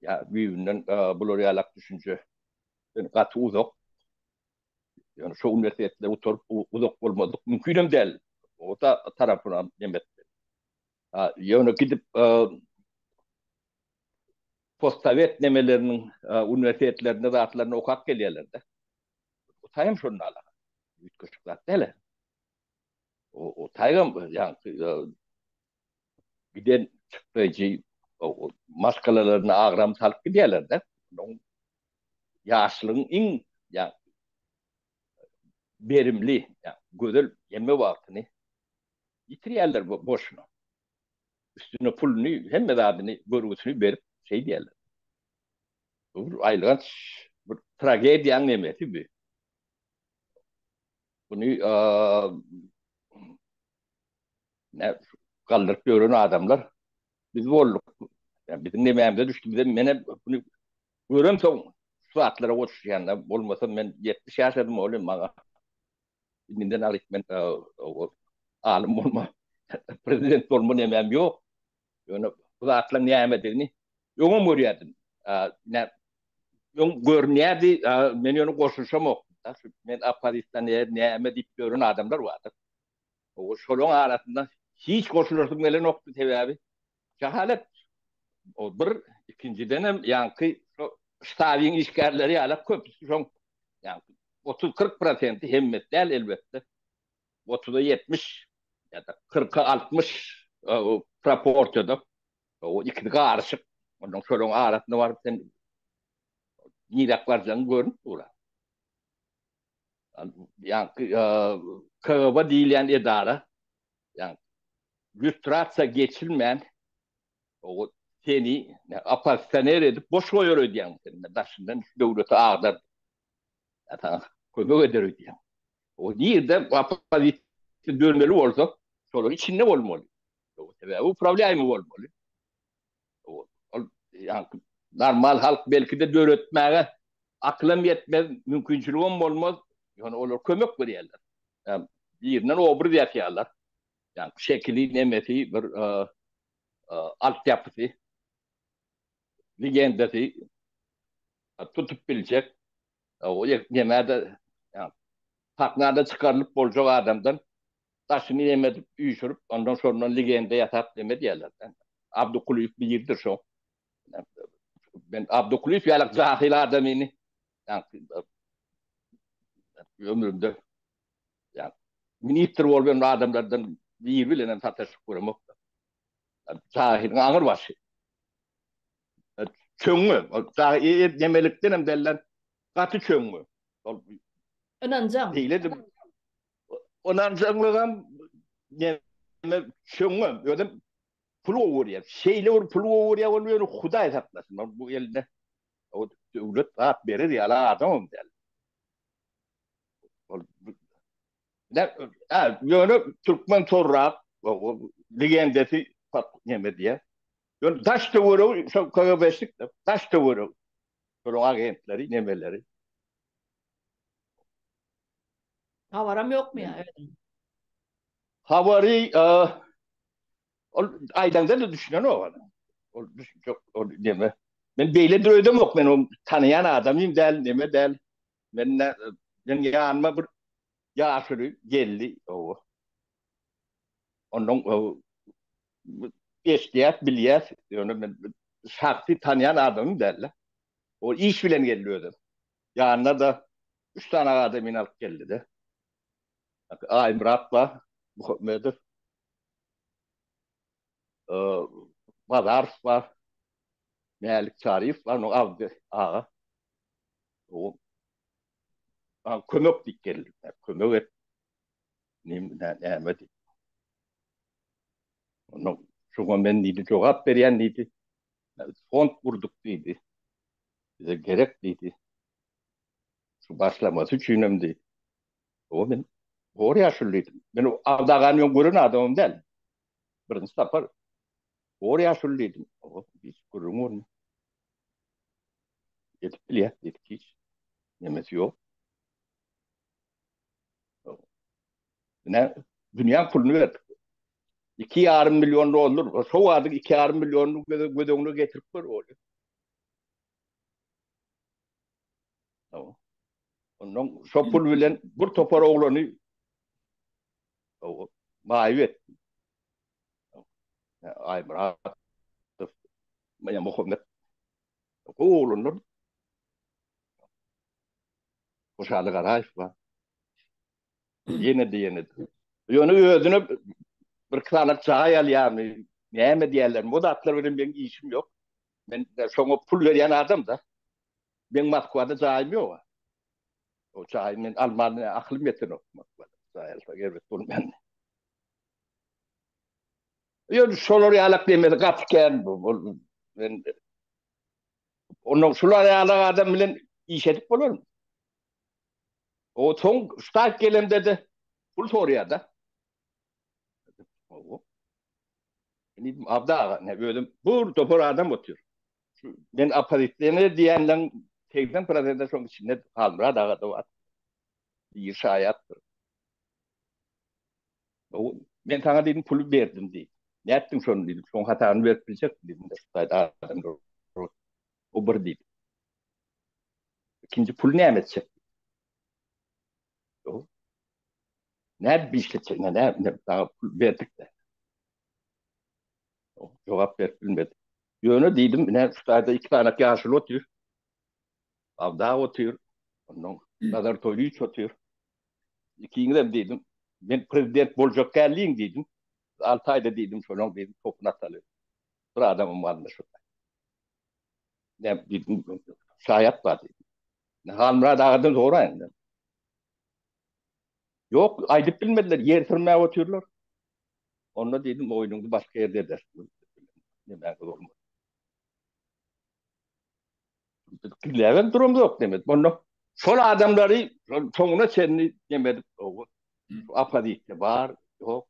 Ya büyüğünden buluriyalak düşünce yani katı uzak. Yani şu üniversitede oturup uzak olmadık. Mümkün değil. O da tarafına demet. Yani gidip postsovet nemelerinin üniversitelerinde rahatlarına okak geliyorlar da. O tayım şunun ala. Büyük küçükler değil. O tayım yani giden çıktıcı o maskalalarını ağram salıp gidiyorlar da. Yaşlılığın en yani verimli, yani güzel yeme vaktini yitiriyorlar boşuna. Üstüne pulunu hem de adını görgüsünü verip şey diyorlar. Bu ayrıca bir tragedyanın nemesi bu. Bunu kaldırıp gören adamlar biz olduk. Yani bizim nememde düştü. Bize bunu görüm son saatlara oturuşyanlar. Olmasa ben 70 yaşadım oğlum bana. Binden alıp ben alim olma, prezident olma nemem yok. Yani bu atla nimetini yoğun görüyordum. Yoğun görünüyordu. Ben onu koşuşam yok. Ben Afganistan'da nimet deyip gören adamlar vardı. O şolun arasında hiç koşulursun böyle nokta tabi abi. Cehalet. O bir ikinci dönem yankı Stalin işgalleri alıp köprüsü son yani 30-40% hemmet değil elbette. 30'a 70 ya da 40'a 60 o proportiyada o ikisi karışık. Ondan şolun arasında var sen nidak varcan görün ura. Yani KGB değil yani idare yani lüstratsa geçilmeyen o seni apastaner edip boş koyuyor ödeyen seninle taşından devlete ağlar ya koymak eder ödeyen. O niye de apastasyon dönmeli olsa sonra içinde olmalı. Bu problemi olmalı. Yani normal halk belki de öğretmeye aklım yetmez, mümkünçülüğüm olmaz. Yani olur kömek veriyorlar. Yani birinden obur yapıyorlar. Yani şekli nemeti bir altyapısı, ligendesi tutup bilecek. O yemeğde yani taknada çıkarılıp bolcak adamdan taşını yemedip uyuşurup ondan sonra ligende yatar deme diyorlar. Yani Abdülkulüf bilirdir şu. Yani ben Abdülkulüf yalak cahil adamını yani ömrümde yani minister olan adamlardan bir bilen tartışıp kurmak. Yani cahil ağır başı. Yani çöngü. Cahil yemelikten hem derler katı çöngü. Inancam. Değiledim. Ondan sonra çöngü. Ödem pulu uğruyor. Şeyle vur pulu uğruyor. Onu böyle Huday saklasın. Bu eline o devlet rahat verir ya la adamım der. Yani Türkmen torrak o legendesi yeme diye. Yani taş da vuru çok kagabeşlik de taş da vuru. Sonra agentleri yemeleri. Havaram yok mu ya? Evet. Havari aydan da düşünen o var. Çok o deme. Ben beyle duydum yok ben o tanıyan adamım del neme del. Ben ne ben yanıma bir yaşlı geldi o. Onun o eşkiyat bilyas yani ben şahsi tanıyan adamım derler. O iş bilen geliyordu. Yanına da üç tane adamın alıp geldi de. Murat'la Muhammed Bazarf var. Melik Şarif var. O avdı. Ağa. O kömök dik geldi. Kömök et. Ne Onun şuna ben dedi cevap veren dedi. Fond kurduk dedi. Bize gerek dedi. Şu başlaması için önemli. O ben oraya şulluydım. Ben o avdağın yok görün adamım değil. Birinci sapar. Oraya şulluydım. O biz kurun onu. Yetip bile dedik hiç. Yemesi yok. Ne? Dünya kurunu verdik. 2,5 milyon olur. Şu vardı 2,5 milyon gödüğünü getirip var oluyor. Tamam. Onun şopul bilen bir topar oğlanı mavi ay Murat ya Muhammed oğlunun koşarlı garaj var. Yine de. Yönü özünü bir kısalık çağıyal yani. Ne mi diyorlar? Bu da atlar benim işim yok. Ben de sonra pul veren adam da. Ben Moskva'da çağım yok. O çağımın Almanya aklım yetin o Moskva'da. Çağıyal da evet ben. Yön şoları yalak demedi kapken bu. Ben onun şuları yalak adam bilen iş edip olur mu? O son start gelen dedi. Pul soruyor da. O. Dedim abda ne böyle burada bir adam oturuyor. Ben aparitlerine diyenden tekden prezentasyon içinde kalmıyor da var. Bir şayattır. O, ben sana dedim pulu verdim diye. Ne ettin sonra dedim. Son hatanı verebilecek dedim. Da adam o bir dedim. İkinci pulu ne edecek? O, ne bir işletecek? Ne daha pul verdik de. O, cevap ver bilmedi. Yönü dedim. Ne ustayda iki tane yaşlı oturuyor. Avda oturuyor. Onun nazar toyluğu hiç oturuyor. İkinciden dedim. Ben prezident bolacak geldiğin dedim. 6 ayda dedim sonra dedim topun atalım. Bir adamım varmış orada. Ne dedim şayet var dedim. Ne halmra dağıdın zor yani. Yok aydıp bilmediler. Yer sırmaya oturuyorlar. Onunla dedim oyununu başka yerde edersin. Ne ben olmaz. Kileven durumda yok demek. Bunu sol adamları sonuna seni demedik. O apadikte var. Yok.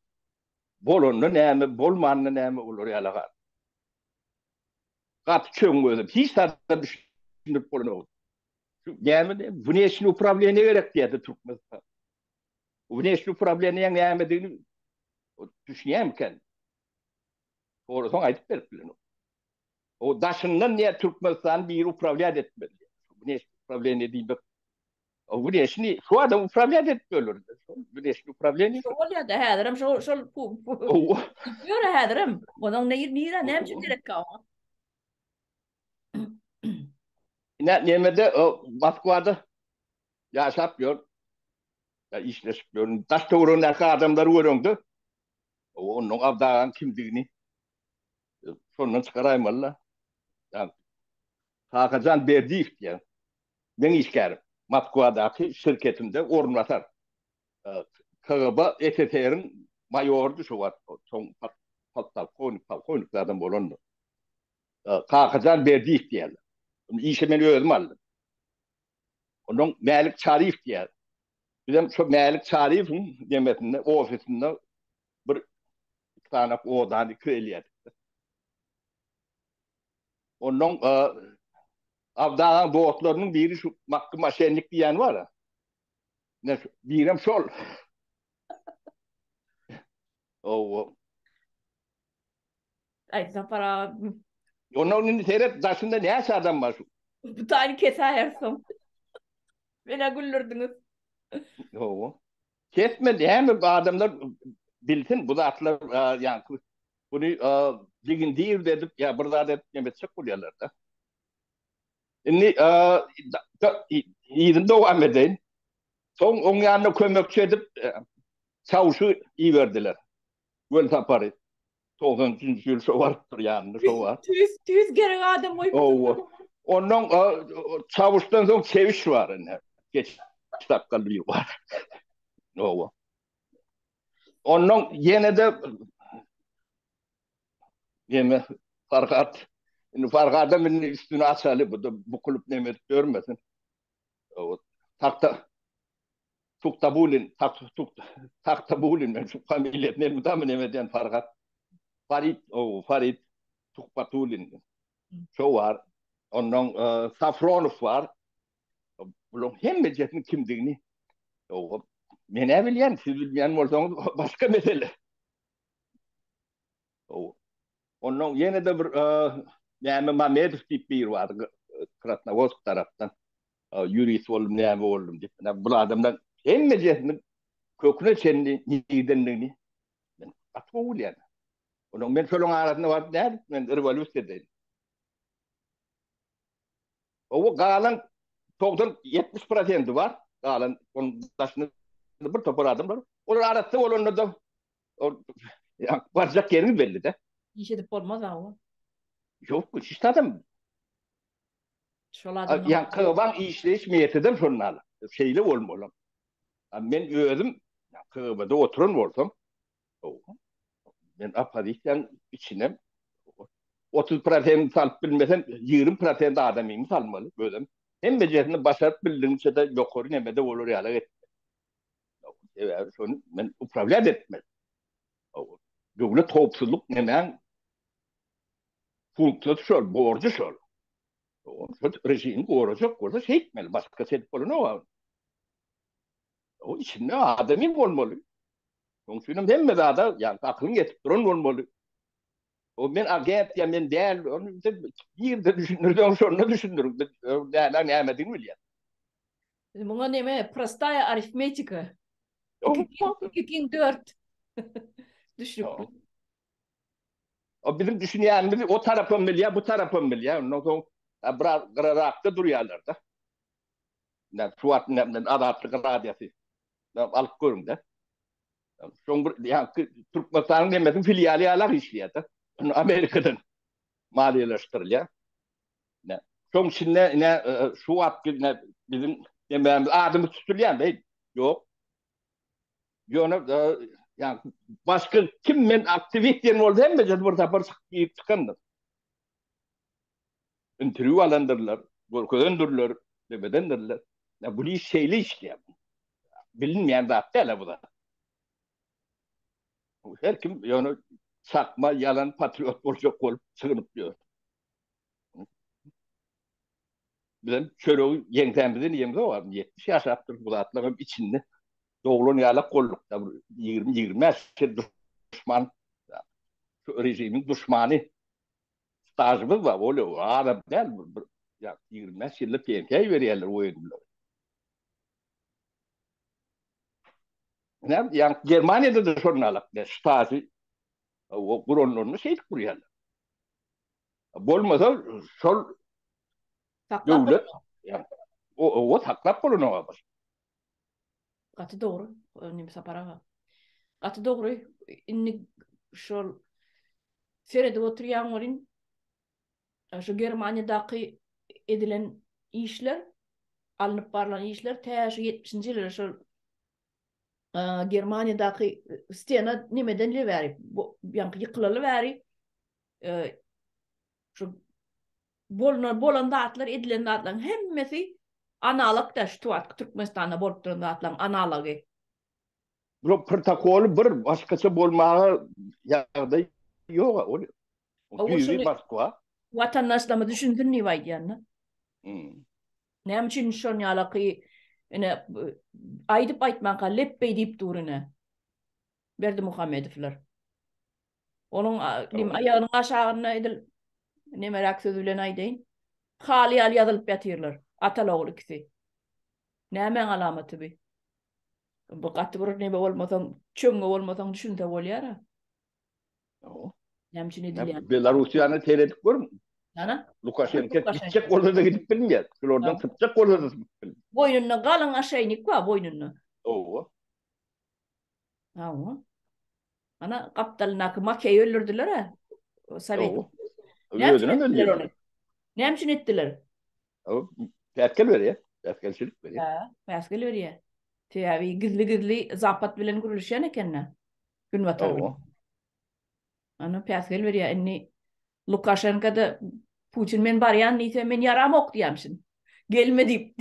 Bolonlu neyme, bolmanlı neyme olur ya. Kat çöngüdüm. Hiç tarafta düşünüp bolunu oldu. Yani внешнее управление gerek diye Türkmenistan. Внешнее управление näme düşünýän eken. Doğrudan aytıp berip bilen. O daşından niye Türkmenistan bir upravliyat etmeli? Внешнее управление diýip. O внешнее şu adam upravliyat etmeli. Внешнее управление. Şol ya da häzirim şol O ýöre häzirim. Onuň näme näme gerek kalma. Nemede Moskva'da yaşap ýör. Ya işleşip ýör. Daş töwründe adamlar görüňdi. Onuň abdagan kimdigini şondan çıkaraýmalla. Yani Hakan Berdiýew diýen. Men işgärim. Moskvadaky şirketimde ornatar. KGB SSR'in mayordu şu var. Son polkovnik adam bolandy. Hakan Berdiýew diýerler. İşe men özüm aldım. Onuň Mälik Çarif diýer. Bizim şu Mälik Çarif'in demesinde ofisinde bir tane odan kreliyet. Onuň abdagan botlarynyň biri şu mahkema şenlik diýen var ya. Ne diýerim şol. O Aýtsa para Onuň seyret daşynda näçe adam bar şu. bu tany kesäýärsiň. Mene güldürdüňiz. O. Kesmedi hem adamlar bilsin bu zatlar yani bunu digin değil dedik ya burada da demetsek bolýarlar da. Inni ýygyny dowam edeýin. Soň oň ýanyna kömekçi edip çawşy iýerdiler. Göl tapary. 90-njy ýyl şo bardyr ýanyna şo bar. Tüz gerek adam oýup. O. Onuň çawşdan soň seviş bar ene. Geç dakikaly bar. O. Onuň ýene de yeme Farhat. Indi Farhat'a men üstüne açaly bu kulüp nemet görmesin. O Taktabulin men şu familiýet ne mudam nemeden Farhat. Farid Tukpatulin. Şo var. Onuň Safronov var. Bular hemme jetini kimdigini. O men bilýän, siz bilmeýän bolsaňyz başga mesele. O Onuň ýene de bir näme Mamedow diýip bir bar Krasnoyarsk tarapdan ýurist bolup näme boldum diýip. Bu adamdan hemme jetini köküne çenli niýdenligini men atma bolýan. Onuň men şolaň arasynda bar näme men revolýusiýa diýdim. O galan 70% var. Galan onun daşyny bir topar adamlar. Olar arasynda bolanda da barjak yerini belli de. İş edip bolmaz awa. Yok hiç adam. Şol adam. Yani kıvan işleyiş miyetidir şunlar. Şeyli olmalı. Ben özüm kıvada oturun oldum. Ben apadikten içine 30% salıp bilmesem 20% adamıyım salmalı. Özüm. Hem becerini başarıp bildiğince de yokarı nemede olur yala etme. Evet, şunu ben upravliyat etmez. Devlet topsuzluk nemen funksiyonu şol, borcu şol. Rejim koruyacak, orada şey etmeli. Başka sedip olur ne var? O içinde adamın olmalı. Onun için hem de da yani aklın yetip duran olmalı. O ben agent ya ben değer onu bir de düşünürüm sonra düşünürüm. Değerler ne emedin mi ya? Buna neme prostaya aritmetika. 2 4. Düşük. O bizim düşünýänimiz o tarapym milya, bu tarapym milya. Ondan soň rakda durýarlar da. Ne suat ne adatlyk radiýasy. Alyp görüň da. Soň bir ýa Türkmenistanyň demesiň filialy ýalar işleýär da. Amerikadan maliýeleşdirilýär. Ne soň şinde ne suat ne bizim dememiz adymy tutulýan beýle. Ýok. Ýöne yani başka kim men aktivitenin oldu hem de bir tapar çıkandı. Interview alandırlar, görközendürler, bebedendirler. Ya bu iş şeyli işleyen. Bilinmeyen de aptal bu da. Her kim yani sakma, yalan, patriot olacak olup sığınıp diyor. Bizim çörüğü yengtemizin yemde var. 70 yaş yaptır bu zatların içinde. Doğulun yalak kolluk. 20 yaş düşman. Şu rejimin düşmanı. Stajımız var. Öyle adam değil. Ya 25 yıllık PMK'yi veriyorlar oyuncular. Yani Germanya'da da sorun alak. Stajı o kuronlarını şey kuruyorlar. Bolmasa sol Saklap devlet yani o taklap kullanamaz. katı doğru. Nim sapara. Katı doğru. İnni şol serede oturuyan orin şu Germanya'daki edilen işler alınıp barılan işler ta şu 70. yıllar şu Germanya'daki stena nimeden veri yankı yıkılalı veri şu bolan dağıtlar edilen dağıtların hemmesi analık da şu tuvat Türkmenistan'da bolup duran dağıtların analığı. Bu protokol bir başkası bolmağa yağda yok. O O güyü şunu Moskva. vatandaşlama düşündün ne vaydı yani? Hmm. Ne için şun yalakı ene aydıp aytmanka leppey deyip durune. Berdi Muhammedovlar. Onun nim O, ayağının aşağına edil ne merak sözüyle aydın. Hali al yazılıp yatırlar. Ataloğlu kisi. Ne hemen alamatı bi. Bu katı bir ne olmasan çöngü olmasan düşün de ol yara. o. Ne için edil yani. Ne Belarusya'nı teredik var mı? Ana? Lukashenko Lukashenko. gidecek orada da gidip bilmiyor. Oradan tıpacak orada da bilmiyor. Boynunna kalın aşağınik var boynunna. O. Ha o. Ana kaptalına makeyi öldürdüler ha. Sovyet. O. Ne için Öyle mi ettiler diyorlar? onu? Ne için ettiler? O. Terkel veriyor. Terkelçilik veriyor. Ha, başka ya. Tabii gizli gizli zapat bilen kuruluş yani kendine. Gün vatar bilen. O. Ana paskel ya. Enni Lukashenko da Putin men baryan neyse men yaram ok diyemsin. Gelme deyip.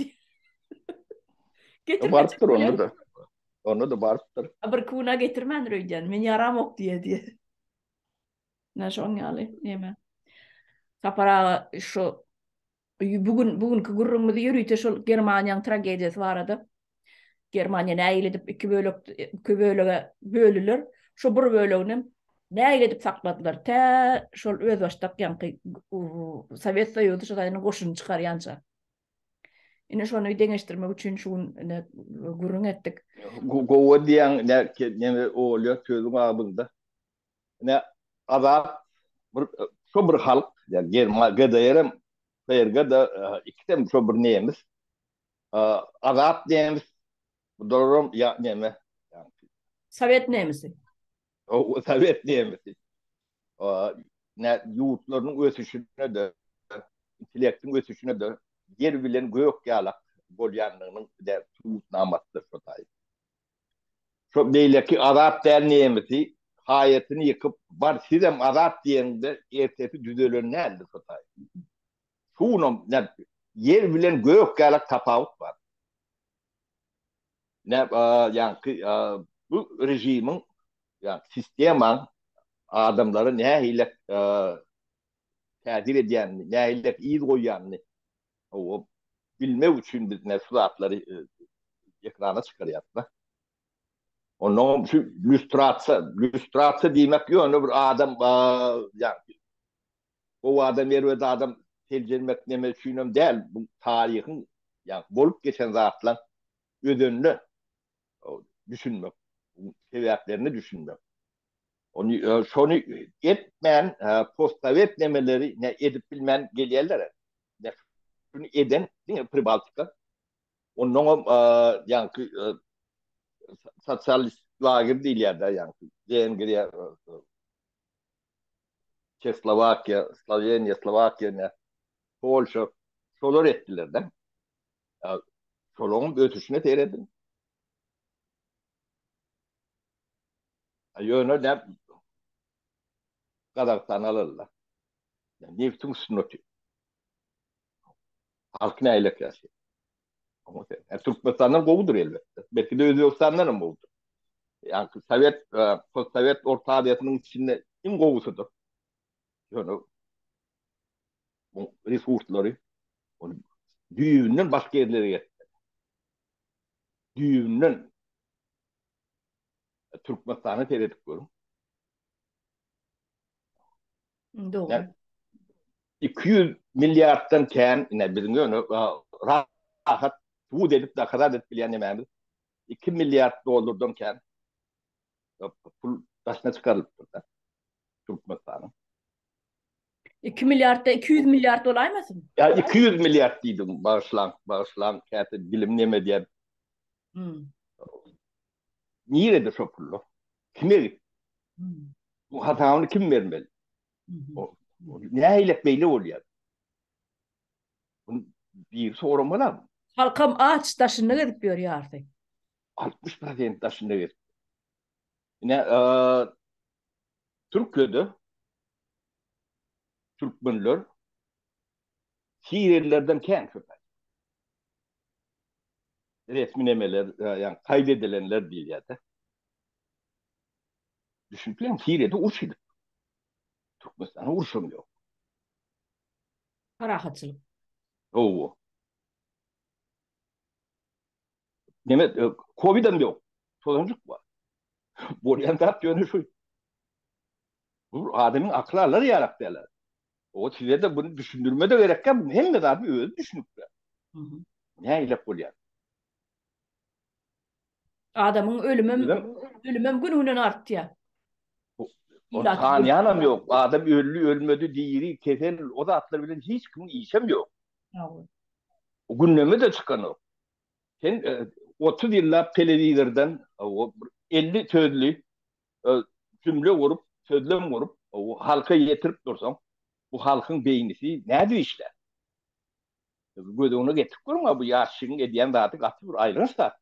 Getirmeyecek Barıptır onu böyle. da. Onu da barıptır. Aber kuna getirmen röyden. Men yaram ok diye. Ne şon yali. Neme. Sapara şu bugünkü gurrumuzu yürüyte şu Germanya'nın tragediyası var adı. Germanya näil edip iki bölüge bölülür. Şu bir bölügini näil edip sakladılar. Ta şol öz baştak yankı Sovet Soyuzu şotaýyny goşun çykarýança. Ine şonu deňeşdirmek üçin şun gurrun etdik. Gowa diyen ne oluyor sözün ağabında. Ne azap şu bir halk yani German gadayarım Ferga da ikisem şu bir neyemiz. Azap neyemiz. Bu doğru ya neyemi. Yani, Sovet nemisi. o Sovet neyemiz. Ne yurtlarının ösüşüne de intelektin ösüşüne de yer bilen gök yalak bolyanlığının de tuğutnamasıdır şu tay. Şu değil ki Arap derneyemesi hayatını yıkıp var sizem Arap diyende ertesi düzölür ne elde şu tay. Şunun ne yer bilen gök yalak tafavut var. Ne yani bu rejimin yani sistemin adamları ne hile tedil ediyen, ne hile iyi koyan o bilme için biz ne suratları ekrana çıkarıyatlar. Onun şu lüstratsa demek yok. Bir adam yani o adam yerine adam tercümek neme düşünüm değil. Bu tarihin yani bolup geçen zatlan ödünlü düşünmek. Sebeplerini düşünmek. Onu şunu etmeyen post-sovet nemeleri ne edip bilmen gelirler. Ne şunu eden değil mi Pribaltika? Onun yani sosyalist lager değil ya da yani Vengriya, Çekoslovakya, Slovenya, Slovakya ne Polşa şolar ettiler de. Ya, şolağın ötüşüne seyredin. Yönü ne Kazakistan alırlar. Yani neftin sünneti. Halkına eylek yaşıyor. Yani Türkmenistan'dan kovudur elbette. Belki de Özbekistan'dan mı kovudur. Yani Sovyet Orta Asya'nın içinde kim kovusudur? Yani bu resursları, Düğünden başka yerlere gitti. Düğünden Türkmenistan'a teredik görüm. Doğru. Yani 200 milyardan kən, yine bilmiyorum, rahat bu dedip de kadar edip bilen yemeğimiz. 2 milyar dolardan kən pul taşına çıkarılıp burada. Türkmenistan'ın. 2 milyarda 200 milyar dolaymasın? Ya 200 milyar dedim, bağışlan, kâti bilimleme diye. Hmm. Niye de şu pullu? Kime git? Hmm. Bu hatamını kim vermeli? Hmm. Ne ile belli oluyor? Bunun bir sormalı mı? Halkam ağaç taşını gidip görüyor artık. 60% taşında git. Yine Türkiye'de Türkmenler Şiirlerden kən köpek. Resminemeler, yani kaydedilenler değil ya da. Düşünüyorum Şiir'de uç idi. Türkmenistan'a uçum yok. Parahatçılık. Oo. Demek Covid'im yok. Soluncuk var. Oryantat yönü şu. Bu adamın aklarları yarattılar. O size de bunu düşündürme de gereken hem de abi öyle düşünüp de. Hı hı. Ne ile oluyor? Adamın Bizim ölümüm gününden arttı ya. o İlla ki ölüm. saniyanım yok. Adam öldü ölmedi diğeri keser. O da atlar bilen hiç kimin işem yok. Bravo. O gündeme de çıkan o. Sen 30 yıllar televizyondan o 50 sözlü e, cümle vurup sözlem vurup o halka getirip dursam bu halkın beynisi nedir işte? Gözünü getirip durma bu yaşın ediyen de artık atıyor ayrılırsa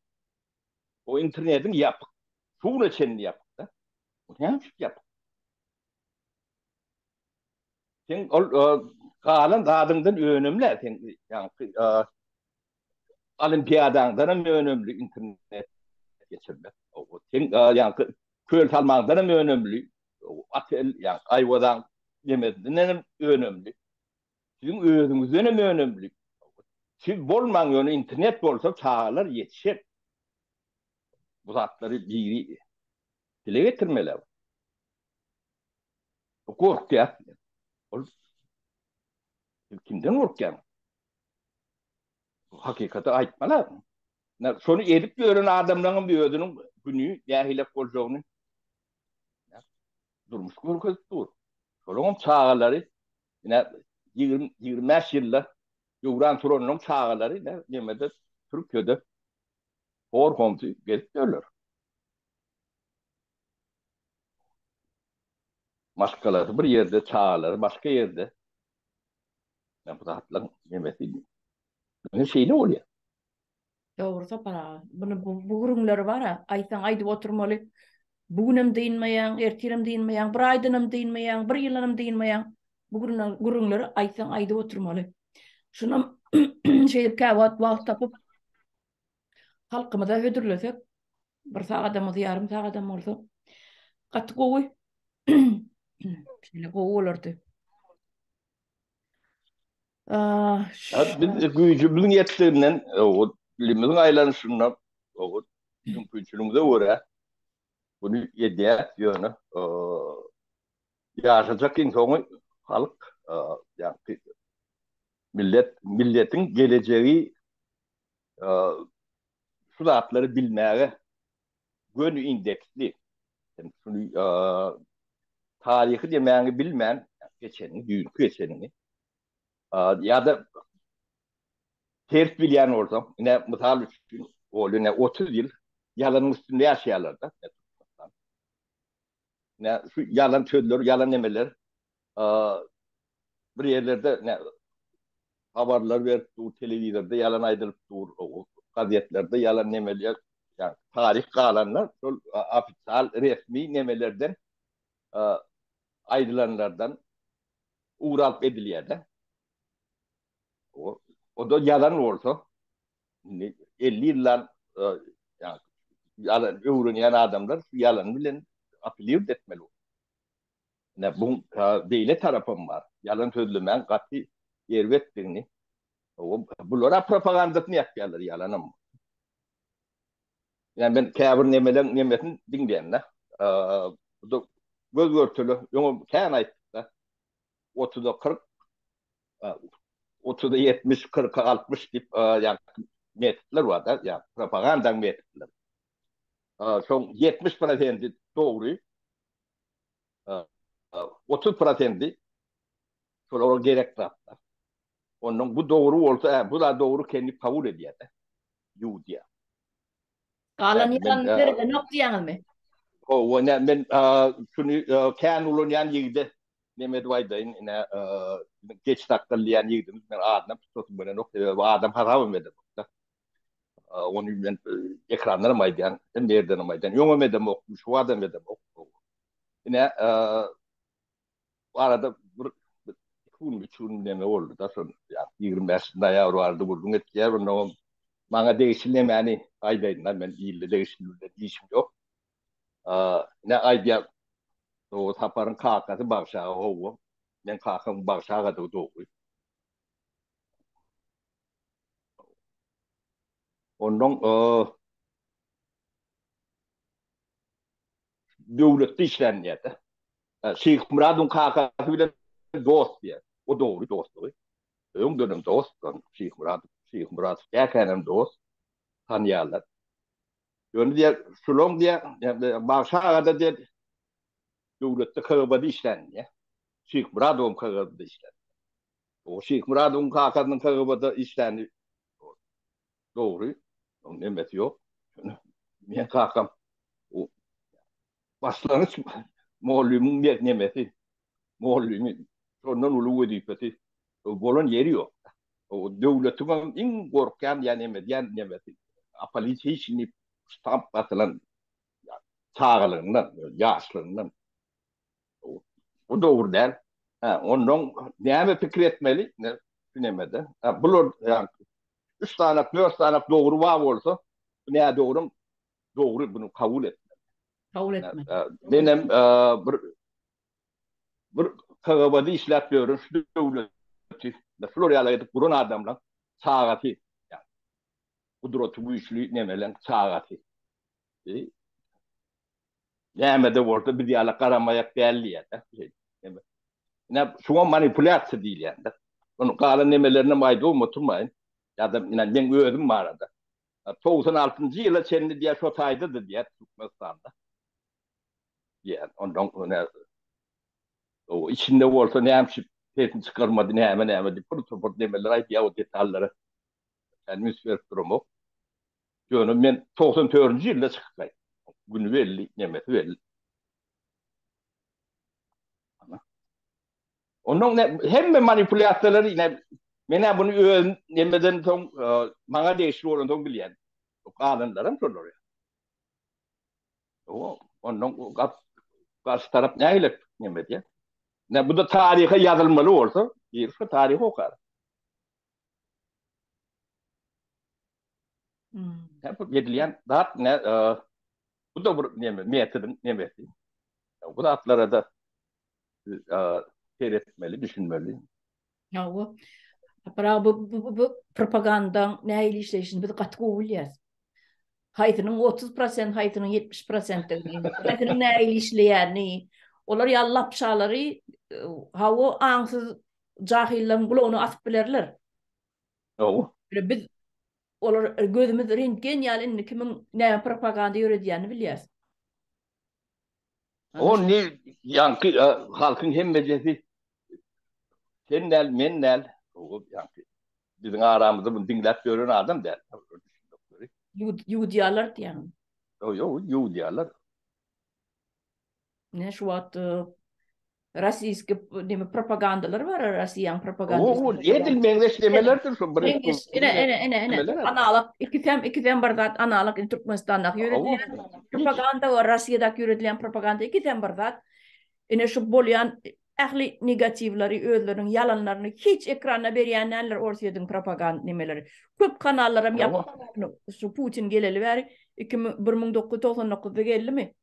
o internetin yap. Şunu çenini yap. Bu ne yap? Sen kalan adından önemli. Sen yani olimpiyadan önemli internet geçirmek. Sen yani köl salmandan önemli. Atel yani ayvadan yemediğinden önemli. Sizin özünüzden önemli. Siz bolman yönü internet bolsa çağlar yetişir. Bu zatları biri dile getirmeler. Korku ya. Kimden korkuyor? Hakikati aytmalar. Şonu edip gören adamların bir ödünün günü yahile kolduğunu durmuş görkez dur. Şolong çağaları yine 25 yıllar Yuran Turan'ın çağaları ne yemede Türkiye'de hor komtu gelip görülür. Başkaları bir yerde çağaları başka yerde. Ne bu da hatlan yemesi ne şey ne oluyor? Doğru para. Bu gurunları var ya. Aytan aydı oturmalı. Bugünüm deyinmeyen, ertirim deyinmeyen, bir aydınım deyinmeyen, bir yılınım deyinmeyen. Bu gurunları aytan aydı oturmalı. Şuna şey kahvat vaxt tapıp halkımı da hödürlesek. Bir sağadamız yarım sağadam olsa. Katı kovuy. Şöyle kovu olurdu. Ah, Ya biz gücümüzün yettiğinden o dilimizin aylanışından o bizim kültürümüze göre bunu yediye yönü yaşayacak insanı halk yani milletin geleceği e, suratları bilmeye gönlü indeksli. Yani şunu, tarihi demeyeni bilmeyen geçenini, dünkü geçenini ya da ters bilen ortam yine misal için o yine 30 yıl yalanın üstünde yaşayanlar da ne şu yalan sözler, yalan emeler e, bir yerlerde ne haberler verip dur, televizyonda yalan aydırıp dur, o gazetelerde yalan emeler yani tarih kalanlar ofisal resmi nemelerden e, ayrılanlardan uğralp ediliyorlar. O, o da yalan olsa 50 yıllar yani yalan öğrenen adamlar yalan bilen apeliyor etmeli. Ne bu devlet tarafım var. Yalan sözlümen katı yer verdiğini Bulara propagandatını yapıyorlar yalanım. Yani ben kabir nemetin dinleyen de. Bu da göz görtülü. Yonu kayan ayıttı da. 30'da 40, 30'da 70, 40'a 60 deyip yani metotlar var da. Yani propaganda metotları. Son 70% doğru. 30% sonra gerek tatlar. Onun bu doğru olsa, bu da doğru kendi kabul ediyor da. Yudiya. Kalan Yani ben yalanları nok diyen mi? yani ben şunu kayan ulun yan yigde Nemet Vaydayın yine geç takıllayan yigdim. Ben adam tutup böyle nokta adam harap ededim. Onu ben ekranlara maydan, nereden maydan. Yoma medem okumuş, şu adam medem okumuş. Yine bu arada bir çun neme oldu da son ya 25 daya vardı buldum etkiyer onu bana değişilme yani aydayından ben iyilde değişilme işim yok. Ne ayda o taparın kakası bakşağı oğu. Ben kakın bakşağı da doğu. Ondan devlette işlenmeydi. Şeyh Murad'ın kakası bile dost diye. O doğru dost. Ön dönem dost. Şeyh Murad gerçekten dost. Tanıyarlar. Yönü diye Şulon diye bakşağı da diye devlette kağıbada işlenmiyor. Şeyh Murad'ın kağıbada işlenmiyor. O Şeyh Murad'ın kakasının kağıbada işlenmiyor. Doğru. Onun emeti yok. Ben kakam o başlangıç muallimin bir nemesi. Muallimin ondan ulu vazifesi. Bolon yeri yok. O devletin en korkan yani nemesi. Apalisi işini stamp basılan çağlarından, yaşlarından. O doğru değil. Ondan neme fikir etmeli? Ne, düşünemedi. Bulur yani 3 tane, 4 tane doğru var olsa ne doğru doğru bunu kabul et. Kabul etme. Benim bir kağıbada işletiyorum şu devleti. Florya'ya gidip burun adamla saati. Yani, kudreti bu işli nemelen saati. Nemede orada bir diyalog karamayak belli ya da. Ne şuna manipülasyon değil yani. Onun kalan nemelerine maydı unutmayın. Ya da yani ben öğrendim arada. 96. yıla senin diye şotaydı da diye Türkmenistan'da. Yani ondan o içinde olsa ne hem sesin çıkarmadı ne hemen pırt demeler ayıp ya o detalları. Yani müsver durumu. Diyorum ben 94. yılda çıkayım. Günü belli, nemesi belli. Onun hem manipülasyonları yine mena bunu öğrenmeden son bana değişti olan bilen. O kanunlarım soruyor. Onun karşı taraf ne ile nemedi ya. Ne bu da tarihe yazılmalı olsa bir şu tarih okar. Hep yedilen daha ne bu da bu metodun nemesi. Bu da atlara da seyretmeli, düşünmeli. Ya o. Para bu propagandan ne ile işleyişini bir katkı oluyor. Haytının 30%, haytının 70% haytının ne ile işleyen ne? Onlar yallap şaları hava ansız cahillen bunu atıp bilirler. Biz olur gözümüz rentgen yani kimin ne propaganda yürüdüğünü biliyoruz. O ne yankı halkın hem meclisi sennel mennel o yankı bizim aramızda bunu dinlep gören adam der. Yudiyalar diyelim. Yo diyorlar. Ne şu at Российский propagandaları var. Rusiyan propagandası. O edilmeyen demelerdir son bir Ene. demeler. Analık iki tem bardat analık Türkmenistan'da yürütülen propaganda var. Rusya'da yürütülen propaganda iki tem bardat. Ene şu bolyan ahli negativleri, özlerin yalanlarını hiç ekrana berýänler ortaýadyn propaganda nemeleri. Köp kanallarım yapıp şu Putin geleli beri 1999'da geldi mi?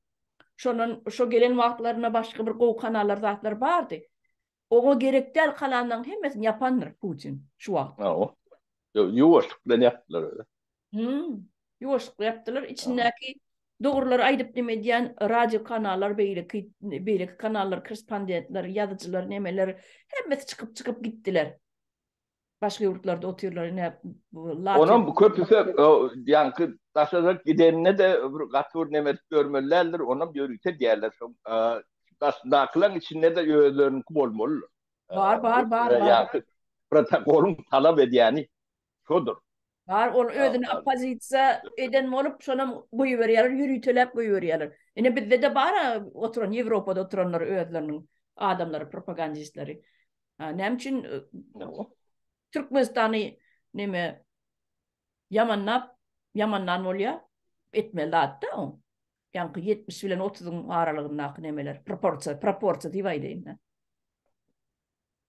Şu gelen wagtlarına başka bir gow kanallar zatlar bardy. Oga gerekdel kalandan hemmesini yapanlar Putin şu wagt. Yuvaşlıkla ne yaptılar öyle. Yoşluk yaptılar. Tamam. İçindeki doğruları aydıp demediyen radyo kanallar, beylik kanallar, korespondentler, yazıcılar, nemeler hemmesi çıkıp gittiler. Başka yurtlarda oturuyorlar. Ne, Latviya. Onun bu köprüsü yankı taşarak gidenine de katır nemet görmelerdir. Ona bir diyerler. Aslında akılan içinde de öğelerin olmalı. Bu Var. yankı protokolün talep edeni şudur. Var, onu Aa, özüne apazitsa eden mi olup sonra buyu veriyorlar, yürütülep buyu veriyorlar. Yine bizde de var ha, oturan, Avrupa'da oturanlar, özlerinin adamları, propagandistleri. Ha, ne için Türkmenistan'ı neme Yaman'la Yaman'dan oluyor etmeli hatta o. Yankı 70 bilen 30'un aralığında nemeler. Proporsiya divaydı.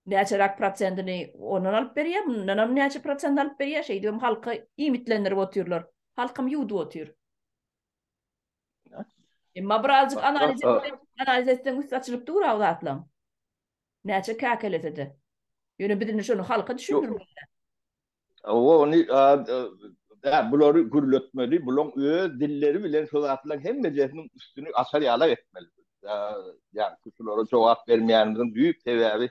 Neçerak prosentini onun alıp veriyor. Bundan neçe prosent alıp veriyor. Şey diyorum halka imitlendirip oturuyorlar. Halkam yudu oturuyor. Ama birazcık analiz etsen üst açılıp dur avlatlam. Neçe kakelet de. Yönü birini şunu halka düşünür. onu bunları gürletmeli. Bunun dilleri bilen şolatlar hem mecelinin üstünü asar yala etmeli. Yani kusurlara cevap vermeyenlerin büyük sebebi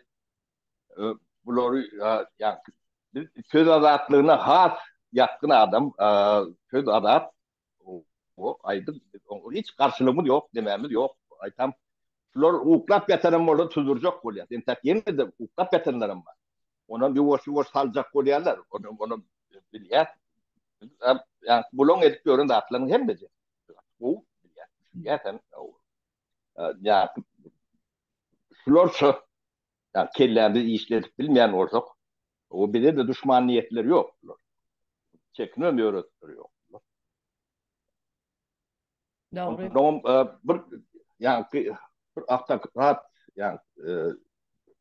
bunları yani söz azadlığına has yatkın adam söz azad aydın hiç karşılığımız yok dememiz yok. Aytam şular uklap yataran orada tuzuracak oluyor. Yani tak yeni de uklap yatanlarım var. Ona bir boş salacak oluyorlar. Onu biliyat. Yani bulon edip görün de atlanın hem de. Bu biliyat. Yani şular şu yani kellerini işletip bilmeyen ortak. O bir de düşman niyetleri yok. Çekinemiyor yok. Doğru. Onun bir yani bir автократ yani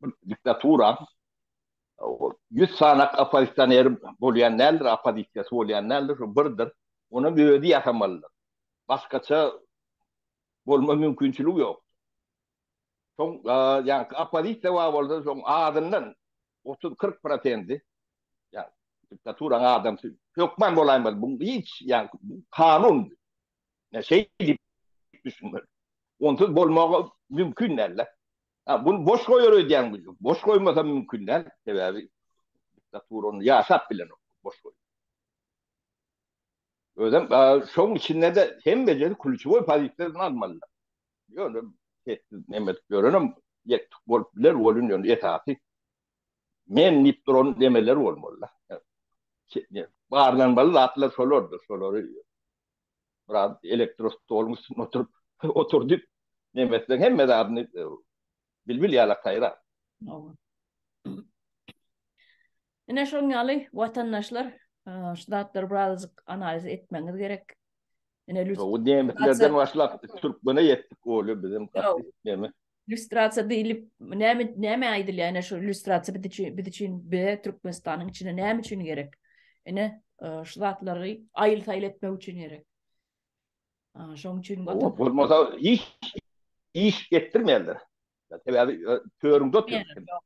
bir diktatura o 100 sanak Afganistan erim bolyan neldir apadikası bolyan neldir birdir. Onu bir ödü yapamalılar. Başkaça bolma mümkünçülüğü yok. Son yani apadikte var oldu son adından 30-40% yani diktatura adam hükmen bolaymadı. Bu hiç yani kanun ne şey gibi düşünmüyor. Onsuz bolmağı mümkün derler. Ha, bunu boş koyuyor diyen bu. Boş koymasa mümkün değil. Sebebi diktatör onu yaşat bilen o. Boş koyuyor. Öyle şunun içinde de hem beceri kulüçü pozisyonun almalılar. Diyorum Mehmet görünüm yek bilir rolün yetati. Men niptron demeleri olmalı. Yani, bağırlanmalı atlar solordu. Soloru biraz elektrost olmuşsun oturduk. Mehmet'ten hem medabını bilbil yalak hayran. Doğru. Yine şunyalı vatandaşlar ştatlar birazcık analiz etmeniz gerek. Yine O nimetlerden başla Türkmen'e yettik oğlu bizim katli. lüstrasiya deyilip neme aydıl yani şu lüstrasiya bir be Türkmenistan'ın içine neme için gerek. Yine ştatları ayıl etme için gerek. Şunun için Olmasa iş ettirmeyenler. Tabii köründe oturuyor. O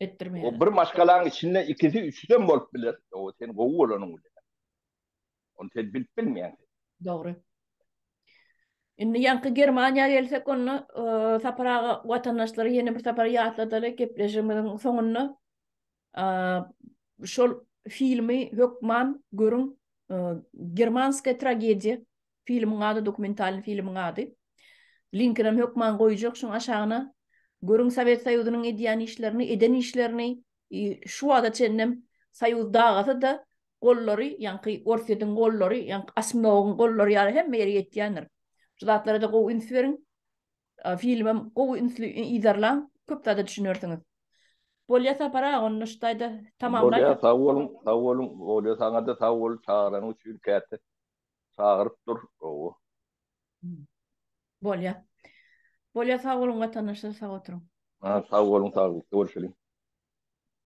ettirmeyelim. bir maşkalan içinde ikisi üçten bolup bilir. O senin kovu olanın öyle. Onu sen bilmeyen. Doğru. Şimdi yankı Germaniya gelsek onu saparağı vatandaşları yeni bir sapara yatladılar gepleşimin sonunu şol filmi Hökman görün Germanska tragediya filmin adı dokumental filmin adı linkini Hökman koyacak şun aşağına görün Sovet Soyuzu'nun eden işlerini şu ada çennem Soyuz dağıtı da golları yankı Orfed'in golları yankı Asimov'un golları yani hem yeri yettiyenler. Şulatlara da kovu ünsüverin filmim kovu ünsülü izarlan köp da düşünürsünüz. Polyasa para onu ştayda tamamlayın. Böyle sağ olun, böyle sana da sağ ol, çağıran uçun kete. Çağırıp dur. O. Bolya. Bolya sağ olun vatandaşlar sağ oturun. Sağ olun, sağ olun. Görüşelim.